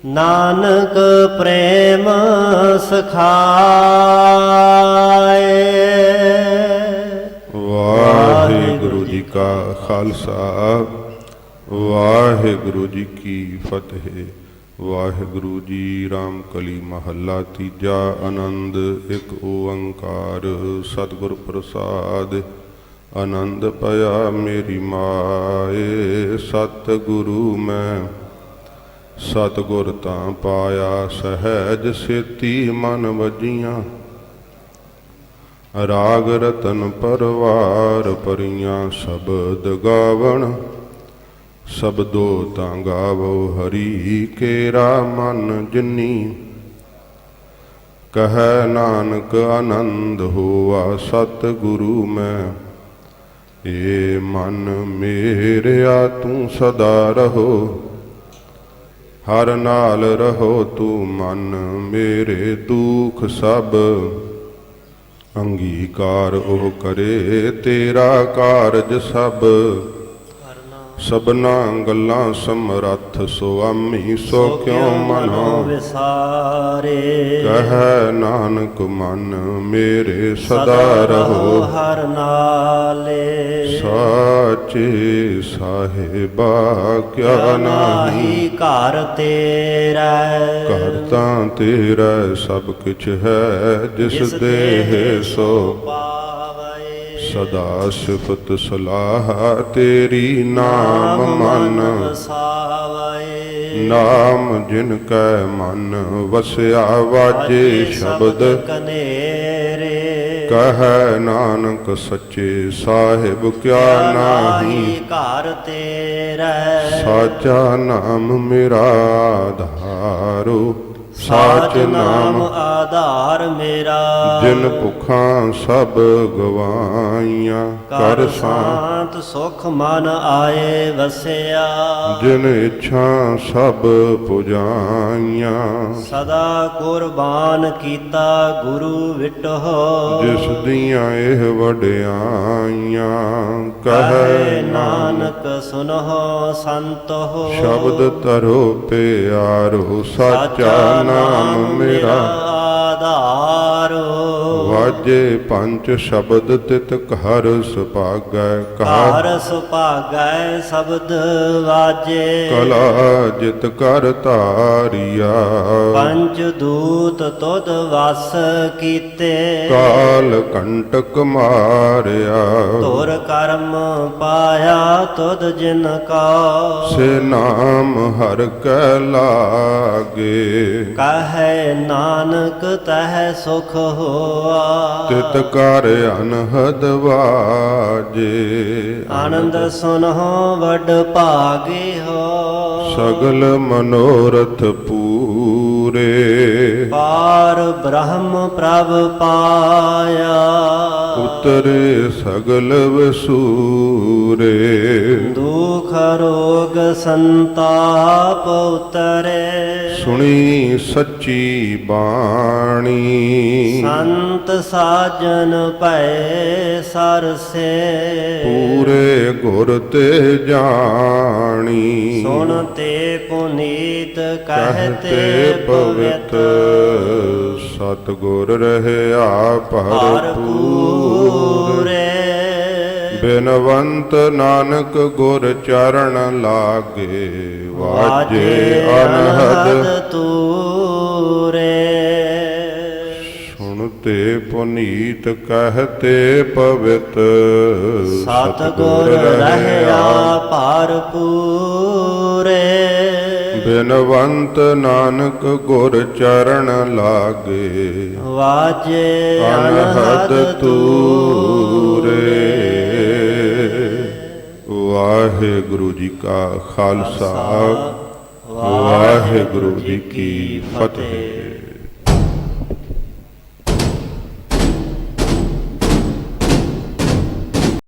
ਨਾਨਕ ਪ੍ਰੇਮ ਸਖਾਏ। ਵਾਹਿਗੁਰੂ ਜੀ ਕਾ ਖਾਲਸਾ, ਵਾਹਿਗੁਰੂ ਜੀ ਕੀ ਫਤਿਹ। ਵਾਹਿਗੁਰੂ ਜੀ। ਰਾਮ ਕਲੀ ਮਹੱਲਾ ਤੀਜਾ। ਆਨੰਦ ਇੱਕ ਓੰਕਾਰ ਸਤਿਗੁਰ ਪ੍ਰਸਾਦਿ। ਆਨੰਦ ਪਿਆ ਮੇਰੀ ਮਾਏ, ਸਤਿਗੁਰੂ ਮੈਂ ਸਤਿਗੁਰ ਤਾਂ ਪਾਇਆ। ਸਹਿਜ ਸੇਤੀ ਮਨ ਵਜੀਆਂ, ਰਾਗ ਰਤਨ ਪਰਵਾਰ ਭਰੀਆਂ। ਸ਼ਬਦ ਗਾਵਣ ਸ਼ਬਦੋ ਤਾਂ ਗਾਵੋ, ਹਰੀ ਕੇਰਾ ਮਨ ਜਿਨੀ। ਕਹੈ ਨਾਨਕ ਆਨੰਦ ਹੋਆ ਸਤਿਗੁਰੂ ਮੈਂ। ਏ ਮਨ ਮੇਰਿਆ ਤੂੰ ਸਦਾ ਰਹੋ, ਹਰ ਨਾਲ ਰਹੋ ਤੂੰ ਮਨ ਮੇਰੇ। ਦੁਖ ਸਭ ਅੰਗੀਕਾਰ ਉਹ ਕਰੇ, ਤੇਰਾ ਕਾਰਜ ਸਭ। ਸਭਨਾ ਗੱਲਾਂ ਸਮਰੱਥ ਸੁਆਮੀ, ਸੋ ਕਿਉ ਮਨੋ ਵਿਸਾਰੇ। ਕਹੈ ਨਾਨਕ ਮਨ ਮੇਰੇ ਸਦਾ ਰਹੋ, ਹਰ ਨਾਲੇ। ਸਾਚੇ ਸਾਹਿਬਾ ਕਿਆ ਨਾਹੀ, ਘਰ ਤੇਰਾ ਘਰ ਤਾਂ ਤੇਰਾ ਸਭ ਕਿਛ ਹੈ। ਜਿਸ ਦੇਹ ਸੋ ਸਦਾ ਸਿਫਤ ਸਲਾਹ ਤੇਰੀ। ਨਾਮ ਮਨ ਵਸਾਵੇ, ਨਾਮ ਜਿਨ ਕੈ ਮਨ ਵਸਿਆ। ਵਾਜੇ ਸ਼ਬਦ ਕਨੇਰੇ, ਕਹੈ ਨਾਨਕ ਸੱਚੇ ਸਾਹਿਬ ਕਿਆ ਨਾਹੀ। ਘਰ ਤੇਰਾ ਸਾਚਾ ਨਾਮ ਮੇਰਾ ਆਧਾਰੋ, ਸਾਚ ਨਾਮ ਆਧਾਰ ਮੇਰਾ। ਜਿਨ ਭੁੱਖਾਂ ਸਭ ਗਵਾਈਆਂ, ਕਰ ਸ਼ਾਂਤ ਸੁਖ ਮਨ ਆਏ ਵਸਿਆ। ਜਿਨ ਇੱਛਾ ਸਭ ਪੁਜਾਈਆਂ, ਸਦਾ ਕੁਰਬਾਨ ਕੀਤਾ ਗੁਰੂ ਵਿਟਹੁ। ਜਿਸ ਦੀਆਂ ਇਹ ਵਡਿਆਈਆਂ, ਕਹੈ ਨਾਨਕ ਸੁਨਹੁ ਸੰਤਹੁ। ਸ਼ਬਦ ਤਰੋ ਪਿਆਰੋ, ਸਾਚਾ ਨਾਮ ਮੇਰਾ ਆਧਾਰੋ। ਵਾਜੇ ਪੰਜ ਸ਼ਬਦ ਤਿਤ ਘਰ ਸੁਭਾਗੈ ਘਰ ਸੁਭਾਗੈ ਸ਼ਬਦ ਵਾਜੇ ਕਲਾ ਜਿਤ ਕਰ ਧਾਰਿਆ ਪੰਜ ਦੂਤ ਤੁਧ ਵਸ ਕੀਤੇ ਕਾਲ ਕੰਟਕ ਮਾਰਿਆ ਧੁਰ ਕਰਮ ਪਾਇਆ ਤੁਧ ਜਿਨ ਕਾ ਸੇ ਨਾਮ ਹਰ ਕੈ ਲਾਗੇ ਕਹੈ ਨਾਨਕ ਤਹ ਸੁਖ ਹੋਆ ਤਿਤ ਕਰ ਅਨਹਦ ਵਾਜੇ ਆਨੰਦ ਸੁਨਹੁ ਵਡ ਭਾਗੇ ਹੋ ਸਗਲ ਮਨੋਰਥ ਪੂਰੇ ਪਾਰ ਬ੍ਰਹਮ ਪ੍ਰਭ ਪਾਇਆ ਉਤਰੇ ਸਗਲ ਵਸੂਰੇ ਦੁਖ ਰੋਗ ਸੰਤਾਪ ਉਤਰੇ ਸੁਣੀ ਸੱਚੀ ਬਾਣੀ ਸੰਤ ਸਾਜਨ ਭੈ ਸਰਸੇ ਪੂਰੇ ਗੁਰ ਤੇ ਜਾਣੀ ਸੁਣ ਤੇ ਪੁਨੀਤ ਕਹਤੇ ਕਹਤੇ ਪਵਿੱਤ ਪਵਿੱਤ ਸਤਿਗੁਰ ਰਹਿਆ ਭਰਪੂਰੇ ਭਰਪੂਰੇ ਬਿਨਵੰਤ ਨਾਨਕ ਗੁਰ ਚਰਨ ਲਾਗੇ ਵਾਜੇ ਅਨਹਦ ਤੂਰੇ ਸੁਣਤੇ ਪੁਨੀਤ ਕਹਤੇ ਪਵਿੱਤ ਸਤਿਗੁਰ ਰਹਿਆ ਭਰਪੂਰੇ ਬਿਨਵੰਤ ਨਾਨਕ ਗੁਰ ਚਰਨ ਲਾਗੇ ਵਾਜੇ ਅਨਹਦ ਤੂਰੇ। ਵਾਹਿਗੁਰੂ ਜੀ ਕਾ ਖਾਲਸਾ ਵਾਹਿਗੁਰੂ ਜੀ ਕੀ ਫਤਿਹ।